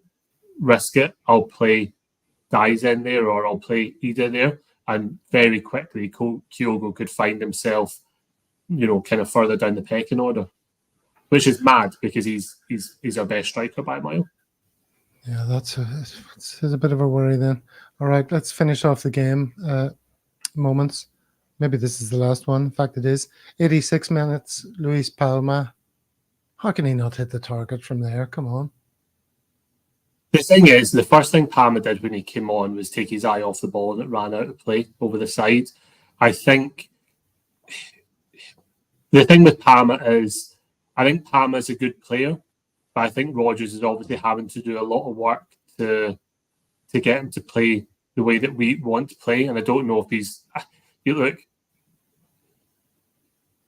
risk it. I'll play Daizen there, or I'll play Ida there. And very quickly, Kyogo could find himself, kind of further down the pecking order, which is mad because he's our best striker by a mile. Yeah, that's a bit of a worry then. All right, let's finish off the game moments. Maybe this is the last one. In fact, it is. 86 minutes, Luis Palma. How can he not hit the target from there? Come on. The thing is, the first thing Palma did when he came on was take his eye off the ball and it ran out of play over the side. I think the thing with Palma is, I think Palma's a good player, but I think Rodgers is obviously having to do a lot of work to get him to play the way that we want to play. And I don't know if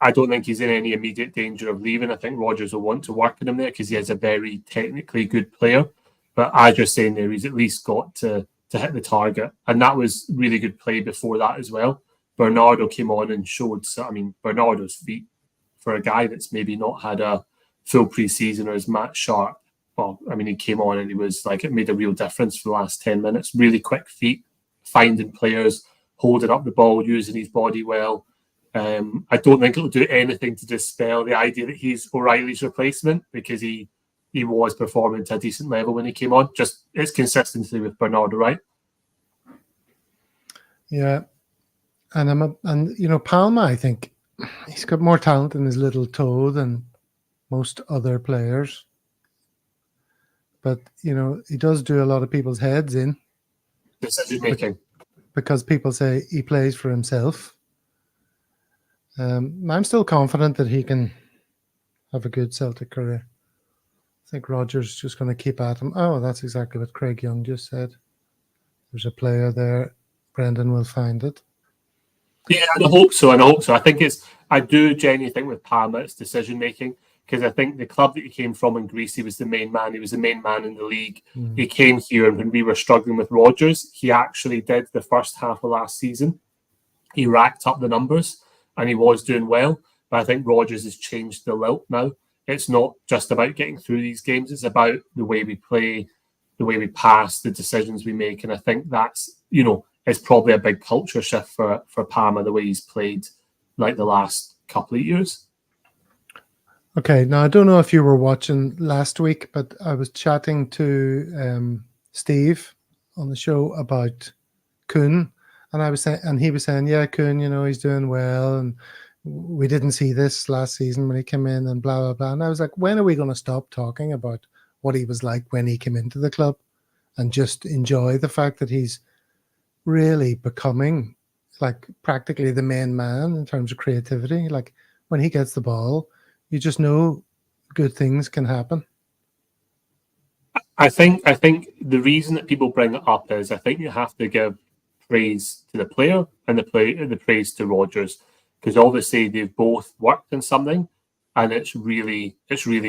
I don't think he's in any immediate danger of leaving. I think Rodgers will want to work on him there because he is a very technically good player. But as you're saying there, he's at least got to hit the target. And that was really good play before that as well. Bernardo came on and showed, Bernardo's feet for a guy that's maybe not had a full pre-season, or as Matt Sharp. Well, he came on and he was like, it made a real difference for the last 10 minutes. Really quick feet, finding players, holding up the ball, using his body well. I don't think it'll do anything to dispel the idea that he's O'Reilly's replacement, because he was performing to a decent level when he came on. Just it's consistency with Bernardo, right? Yeah, and Palma, I think he's got more talent in his little toe than most other players. But he does do a lot of people's heads in. Decision making. Because people say he plays for himself. I'm still confident that he can have a good Celtic career. I think Rodgers is just going to keep at him. Oh, that's exactly what Craig Young just said. There's a player there. Brendan will find it. Yeah, and I hope so. And I hope so. I do genuinely think with Palmer, it's decision making, because I think the club that he came from in Greece, he was the main man. He was the main man in the league. He came here, and when we were struggling with Rodgers, he actually did the first half of last season. He racked up the numbers, and he was doing well. But I think Rodgers has changed the lilt now. It's not just about getting through these games. It's about the way we play, the way we pass, the decisions we make. And I think that's, it's probably a big culture shift for Palmer, the way he's played like the last couple of years. Okay, now I don't know if you were watching last week, but I was chatting to Steve on the show about Kuhn, and I was saying, and he was saying, yeah, Kuhn, he's doing well, and we didn't see this last season when he came in, and blah blah blah. And I was like, when are we going to stop talking about what he was like when he came into the club, and just enjoy the fact that he's really becoming like practically the main man in terms of creativity? Like when he gets the ball, you just know good things can happen. I think the reason that people bring it up is I think you have to give praise to the player and the praise to Rodgers, because obviously they've both worked in something, and it's really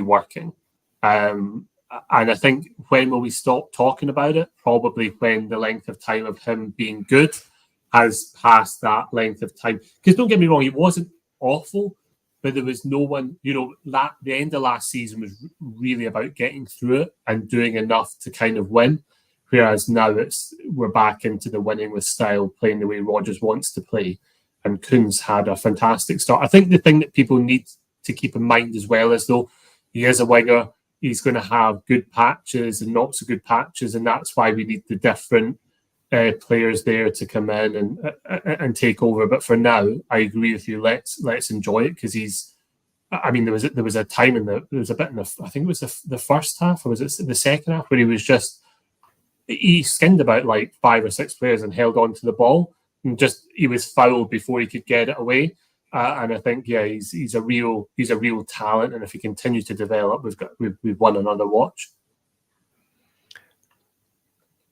working. And I think when will we stop talking about it? Probably when the length of time of him being good has passed that length of time. Because don't get me wrong, it wasn't awful, but there was no one, the end of last season was really about getting through it and doing enough to kind of win. Whereas now we're back into the winning with style, playing the way Rodgers wants to play. And Kuhn's had a fantastic start. I think the thing that people need to keep in mind as well is, though, he is a winger. He's going to have good patches and not so good patches, and that's why we need the different players there to come in and take over. But for now, I agree with you. Let's enjoy it, because he's. I mean, there was a time there was a bit in I think it was the first half, or was it the second half, where he skinned about like 5 or 6 players and held on to the ball, and he was fouled before he could get it away. And I think, yeah, he's a real talent, and if he continues to develop, we've won another watch.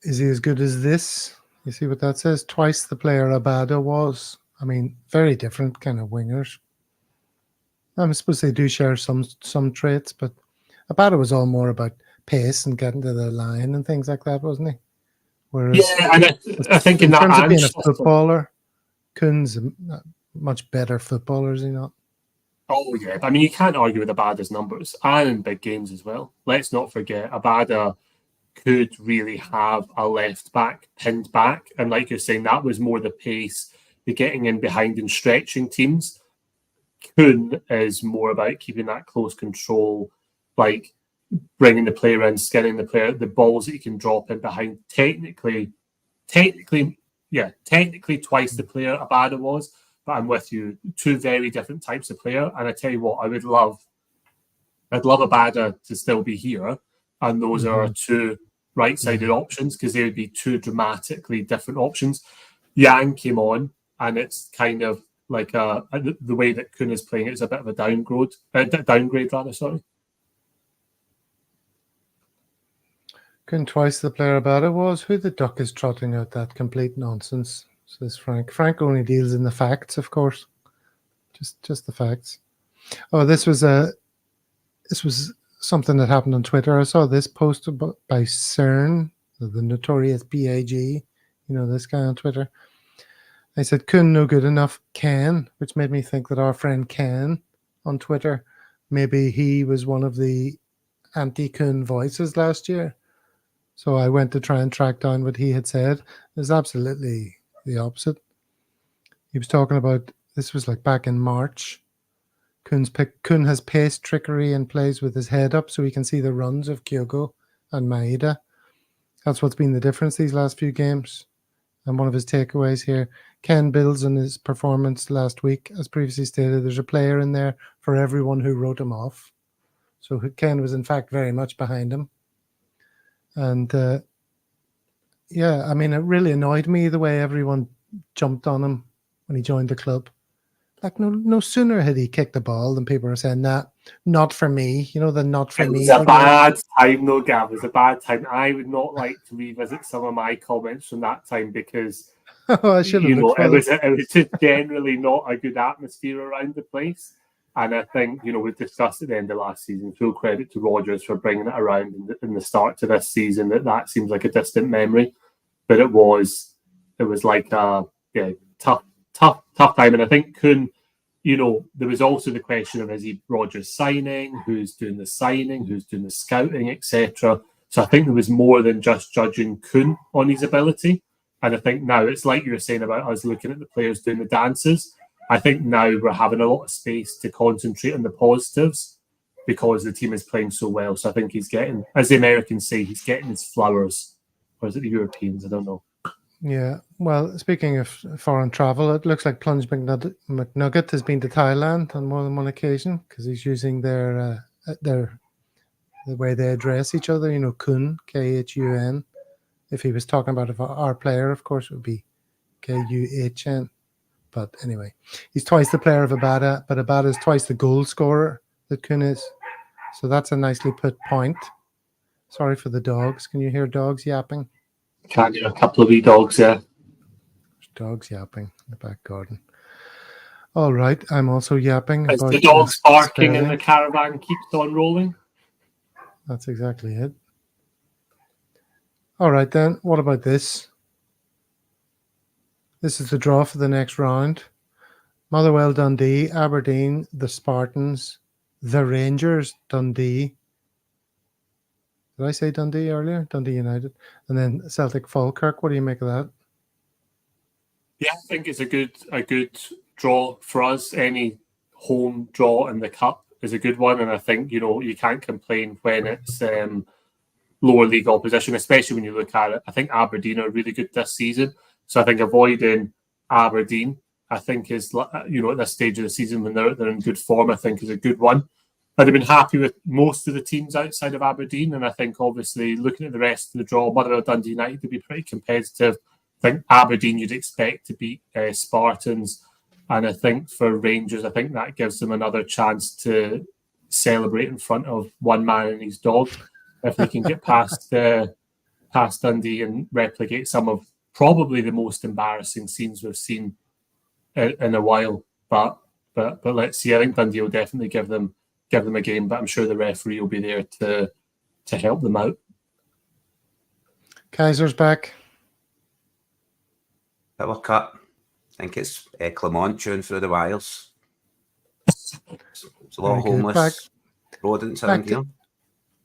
Is he as good as this? You see what that says? Twice the player Abada was. I mean, very different kind of wingers. I suppose they do share some traits, but Abada was all more about pace and getting to the line and things like that, wasn't he? Whereas, yeah, and I think in terms that of being a footballer, Kuhn's a much better footballer, is he not? Oh yeah, I mean, you can't argue with Abada's numbers, and in big games as well. Let's not forget, Abada could really have a left back pinned back, and like you're saying, that was more the pace, the getting in behind and stretching teams. Kuhn is more about keeping that close control, like bringing the player in, skinning the player, the balls that you can drop in behind. Technically twice the player Abada was, but I'm with you. 2 very different types of player, and I tell you what, I'd love Abada to still be here, and those are 2 right-sided options, because they would be 2 dramatically different options. Yang came on, and it's kind of like the way that Kuhn is playing, it's a bit of a downgrade rather. Sorry. Kuhn twice the player Abada was. Who the duck is trotting out that complete nonsense? Says Frank. Frank only deals in the facts, of course. Just the facts. Oh, this was something that happened on Twitter. I saw this post by CERN, the notorious BAG. This guy on Twitter. I said, Kuhn no good enough, Ken, which made me think that our friend Ken on Twitter, maybe he was one of the anti-Kuhn voices last year. So I went to try and track down what he had said. It was absolutely the opposite. He was talking about, this was like back in March. Kuhn has pace, trickery, and plays with his head up so he can see the runs of Kyogo and Maeda. That's what's been the difference these last few games. And one of his takeaways here, Ken builds on his performance last week. As previously stated, there's a player in there for everyone who wrote him off. So Ken was in fact very much behind him. And I mean, it really annoyed me the way everyone jumped on him when he joined the club. Like, no sooner had he kicked the ball than people were saying, nah, not for me. The not for me. It was a bad time, though, Gav. It was a bad time. I would not like to revisit some of my comments from that time, because Oh, I should have you know, looked for them. it was just generally not a good atmosphere around the place. And I think, you know, we discussed at the end of last season, full credit to Rodgers for bringing it around in the start to this season, that seems like a distant memory. But it was like a tough time. And I think Kuhn, you know, there was also the question of, is he Rodgers signing? Who's doing the signing? Who's doing the scouting, etc. So I think there was more than just judging Kuhn on his ability. And I think now it's like you were saying about us looking at the players doing the dances. I think now we're having a lot of space to concentrate on the positives because the team is playing so well. So I think he's getting, as the Americans say, he's getting his flowers. Or is it the Europeans? I don't know. Yeah. Well, speaking of foreign travel, it looks like Plunge McNugget has been to Thailand on more than one occasion because he's using the way they address each other. You know, Kuhn, Khun. If he was talking about our player, of course, it would be Kuhn. But anyway, he's twice the player of Abada, but Abada is twice the goal scorer that Kuhn is. So that's a nicely put point. Sorry for the dogs. Can you hear dogs yapping? Can't hear a couple of wee dogs, yeah. There's dogs yapping in the back garden. All right, I'm also yapping. As about the dogs barking spelling. and the caravan keeps on rolling. That's exactly it. All right, then. What about this? This is the draw for the next round. Motherwell, Dundee, Aberdeen, the Spartans, the Rangers, Dundee. Did I say Dundee earlier? Dundee United. And then Celtic, Falkirk. What do you make of that? Yeah, I think it's a good draw for us. Any home draw in the cup is a good one, and I think, you know, you can't complain when it's lower league opposition, especially when you look at it. I think Aberdeen are really good this season, so I think avoiding Aberdeen, I think, is, you know, at this stage of the season when they're in good form, I think is a good one. I'd have been happy with most of the teams outside of Aberdeen, and I think obviously looking at the rest of the draw, Motherwell, Dundee United to be pretty competitive. I think Aberdeen you'd expect to beat Spartans, and I think for Rangers, I think that gives them another chance to celebrate in front of one man and his dog if they can get past Dundee and replicate some of probably the most embarrassing scenes we've seen in a while. But let's see. I think Dundee will definitely give them a game, but I'm sure the referee will be there to help them out. Kaiser's back. Power cut. I think it's Clement chewing through the wires. It's a lot of Very good. homeless rodents around here.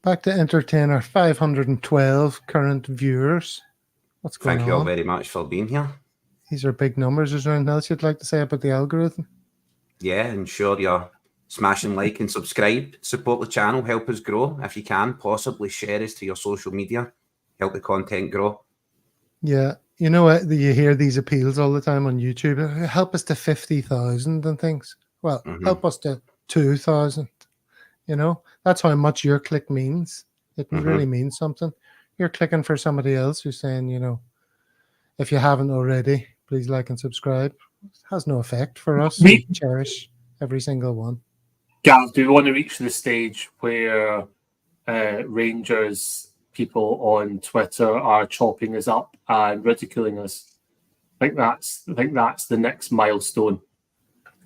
Back to entertainer 512 current viewers. What's going Thank you all on? very much for being here. These are big numbers. Is there anything else you'd like to say about the algorithm? Yeah, ensure you're smashing like and subscribe. Support the channel. Help us grow. If you can, possibly share us to your social media. Help the content grow. Yeah. You know what? You hear these appeals all the time on YouTube. Help us to 50,000 and things. Well, help us to 2,000. You know, that's how much your click means. It really means something. You're clicking for somebody else who's saying, you know, if you haven't already, please like and subscribe. It has no effect for us. We cherish every single one. Gav, do we want to reach the stage where Rangers people on Twitter are chopping us up and ridiculing us? I think that's the next milestone.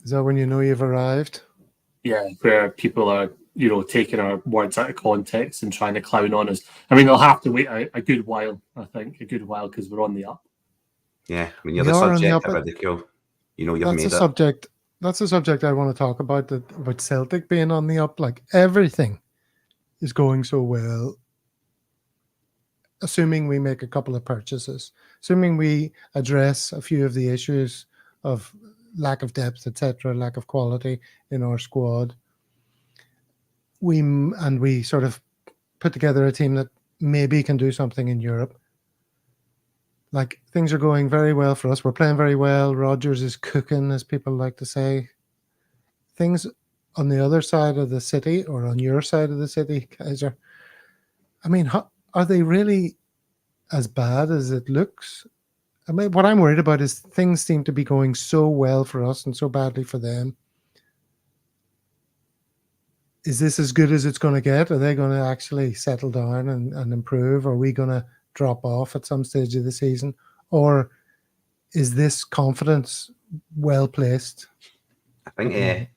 Is that when you know you've arrived? Yeah, where people are, you know, taking our words out of context and trying to clown on us. I mean, they'll have to wait a good while, I think, because we're on the up. Yeah, when you're the subject of ridicule, you know you've made it. That's a subject I want to talk about, about Celtic being on the up. Like, everything is going so well, assuming we make a couple of purchases, assuming we address a few of the issues of lack of depth, etc., lack of quality in our squad. We sort of put together a team that maybe can do something in Europe. Like, things are going very well for us. We're playing very well. Rodgers is cooking, as people like to say. Things on the other side of the city, or on your side of the city, Kaiser, I mean, are they really as bad as it looks? I mean, what I'm worried about is things seem to be going so well for us and so badly for them. Is this as good as it's going to get? Are they going to actually settle down and improve? Are we going to drop off at some stage of the season? Or is this confidence well placed? I think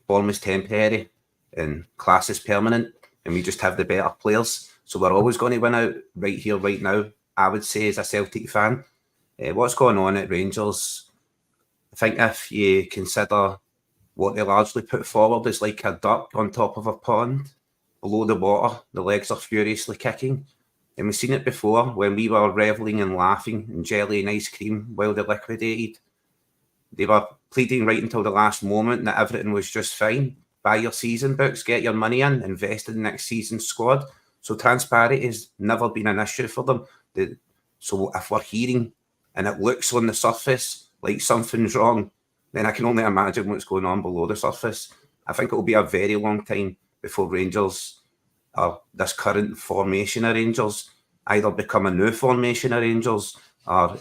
form is temporary and class is permanent, and we just have the better players. So we're always going to win out right here, right now, I would say, as a Celtic fan. What's going on at Rangers, I think if you consider what they largely put forward is like a duck on top of a pond. Below the water, the legs are furiously kicking. And we've seen it before when we were revelling and laughing and jelly and ice cream while they liquidated. They were pleading right until the last moment that everything was just fine. Buy your season books, get your money in, invest in next season's squad. So transparency has never been an issue for them. So if we're hearing and it looks on the surface like something's wrong, then I can only imagine what's going on below the surface. I think it will be a very long time before Rangers, or this current formation of Rangers, either become a new formation of Rangers or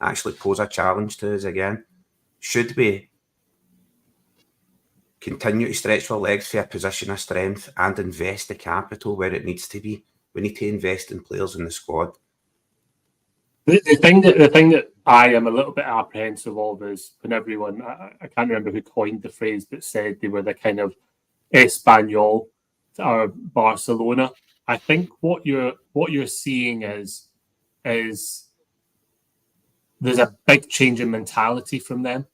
actually pose a challenge to us again. Should we continue to stretch our legs for a position of strength and invest the capital where it needs to be, we need to invest in players in the squad. The thing that I am a little bit apprehensive of is when everyone, I can't remember who coined the phrase, but said they were the kind of Espanyol or Barcelona. I think what you're seeing is there's a big change in mentality from them.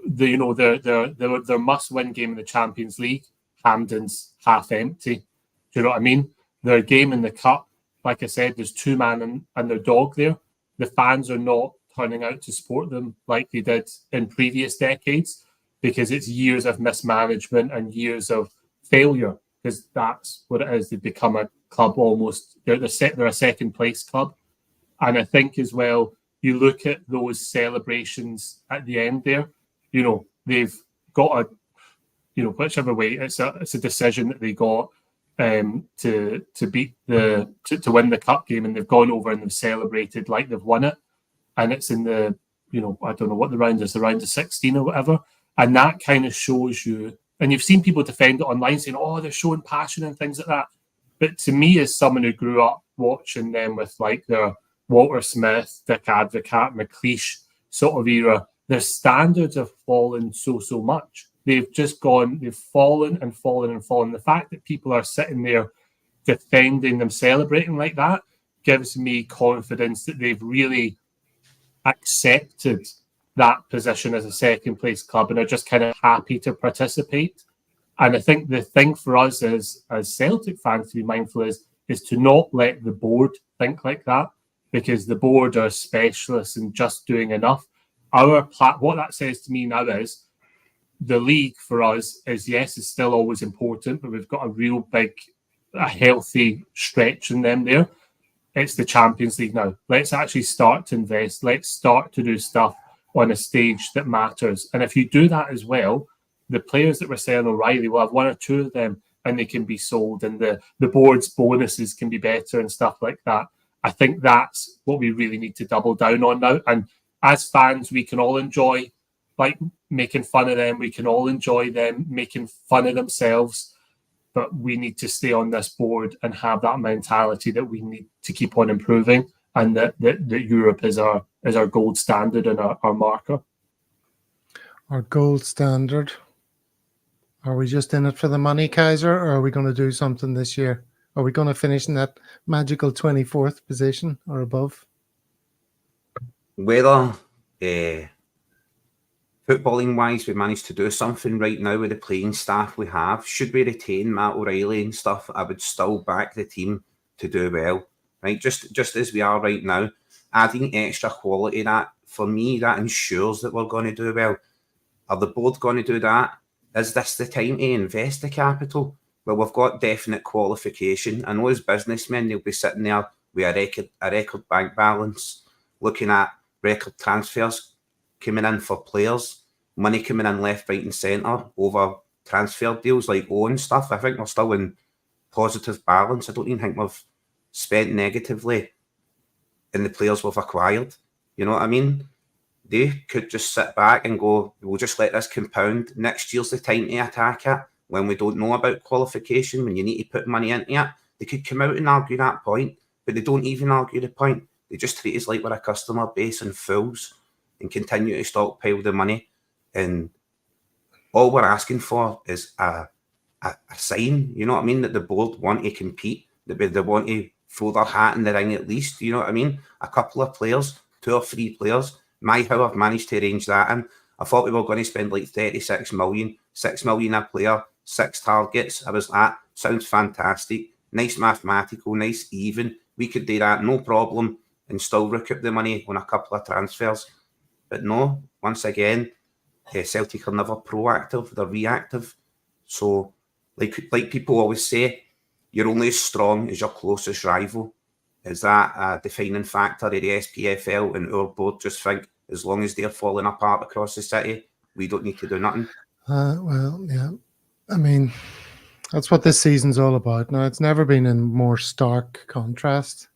Their must-win game in the Champions League, Hampden's half empty. Do you know what I mean? Their game in the Cup, like I said, there's two man and their dog there. The fans are not turning out to support them like they did in previous decades because it's years of mismanagement and years of failure, because that's what it is. They've become a club almost. They're a second place club. And I think as well, you look at those celebrations at the end there, they've got whichever way, it's a decision that they got to beat to win the cup game, and they've gone over and they've celebrated like they've won it, and it's in the I don't know what the round is, the round of 16 or whatever, and that kind of shows you. And you've seen people defend it online saying, "Oh, they're showing passion and things like that," but to me, as someone who grew up watching them with like their Walter Smith, Dick Advocaat, McLeish sort of era, their standards have fallen so much. They've fallen and fallen and fallen. The fact that people are sitting there defending them, celebrating like that, gives me confidence that they've really accepted that position as a second place club and are just kind of happy to participate. And I think the thing for us as Celtic fans to be mindful is to not let the board think like that, because the board are specialists in just doing enough. What that says to me now is the league for us is, yes, it's still always important, but we've got a real big, a healthy stretch in them there. It's the Champions League now. Let's actually start to invest. Let's start to do stuff on a stage that matters. And if you do that as well, the players that we're selling O'Reilly, will have one or two of them and they can be sold, and the board's bonuses can be better and stuff like that. I think that's what we really need to double down on now. And as fans, we can all enjoy like making fun of them. We can all enjoy them making fun of themselves, but we need to stay on this board and have that mentality that we need to keep on improving, and that Europe is our gold standard and our marker. Our gold standard. Are we just in it for the money, Kaiser, or are we going to do something this year? Are we going to finish in that magical 24th position or above? Whether footballing-wise we manage to do something right now with the playing staff we have, should we retain Matt O'Reilly and stuff, I would still back the team to do well. Right, just as we are right now, adding extra quality, that for me, that ensures that we're going to do well. Are the board going to do that? Is this the time to invest the capital? Well, we've got definite qualification. I know as businessmen, they'll be sitting there with a record bank balance, looking at record transfers coming in for players, money coming in left, right and centre over transfer deals like Owen stuff. I think we're still in positive balance. I don't even think we've spent negatively in the players we've acquired. You know what I mean? They could just sit back and go, we'll just let this compound. Next year's the time to attack it, when we don't know about qualification, when you need to put money into it. They could come out and argue that point, but they don't even argue the point. They just treat us like we're a customer base and fools. and continue to stockpile the money. And all we're asking for is a sign, you know what I mean, that the board want to compete, that they want to throw their hat in the ring at least, you know what I mean? A couple of players, 2 or 3 players. How I've managed to arrange that in. I thought we were going to spend like 36 million, 6 million a player, 6 targets. I was like, sounds fantastic. Nice mathematical, nice even. We could do that, no problem, and still recoup the money on a couple of transfers. But no, once again, Celtic are never proactive, they're reactive. So, like people always say, you're only as strong as your closest rival. Is that a defining factor of the SPFL, and our board just think as long as they're falling apart across the city, we don't need to do nothing? Well, yeah. I mean, that's what this season's all about. Now, it's never been in more stark contrast.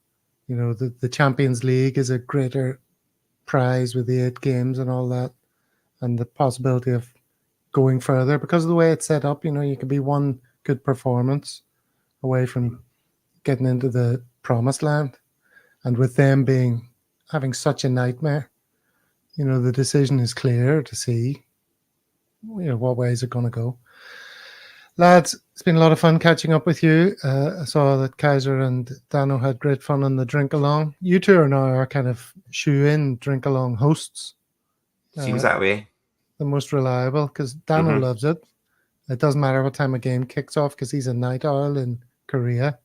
You know, the Champions League is a greater prize with the 8 games and all that, and the possibility of going further because of the way it's set up. You know, you could be one good performance away from getting into the promised land, and with them having such a nightmare, you know, the decision is clear to see, you know, what way is it going to go. Lads, it's been a lot of fun catching up with you. I saw that Kaiser and Dano had great fun on the drink along. You two are now our kind of shoe-in drink along hosts. Seems that way. The most reliable, because Dano loves it. It doesn't matter what time a game kicks off because he's a night owl in Korea.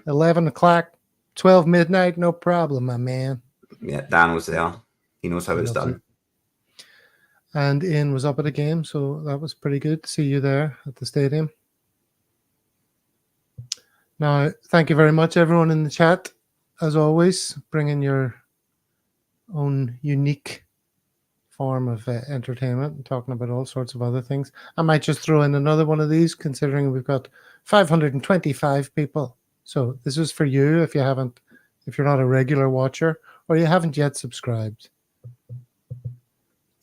11 o'clock, 12 midnight, no problem, my man. Yeah, Dan was there. He knows how it's done. And Ian was up at the game, so that was pretty good to see you there at the stadium. Now, thank you very much, everyone in the chat. As always, bringing your own unique form of entertainment and talking about all sorts of other things. I might just throw in another one of these, considering we've got 525 people. So this is for you if you're not a regular watcher or you haven't yet subscribed.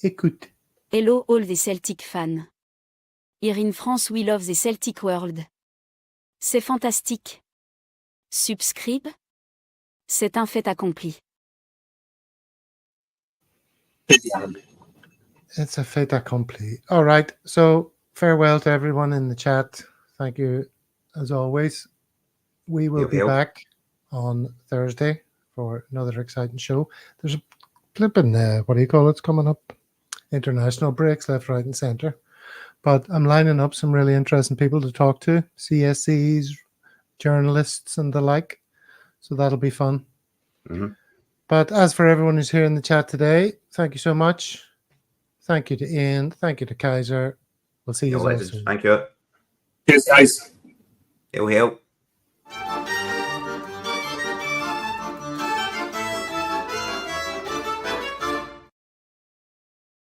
Écoute. Hello all the Celtic fans. Here in France we love the Celtic world. C'est fantastique. Subscribe. C'est un fait accompli. It's a fait accompli. All right. So farewell to everyone in the chat. Thank you as always. We will be back on Thursday for another exciting show. There's a flipping, what do you call it, coming up? International breaks left, right, and center. But I'm lining up some really interesting people to talk to, CSCs, journalists, and the like. So that'll be fun. But as for everyone who's here in the chat today, thank you so much. Thank you to Ian. Thank you to Kaiser. We'll see you all soon. Thank you. Cheers, guys. It'll help.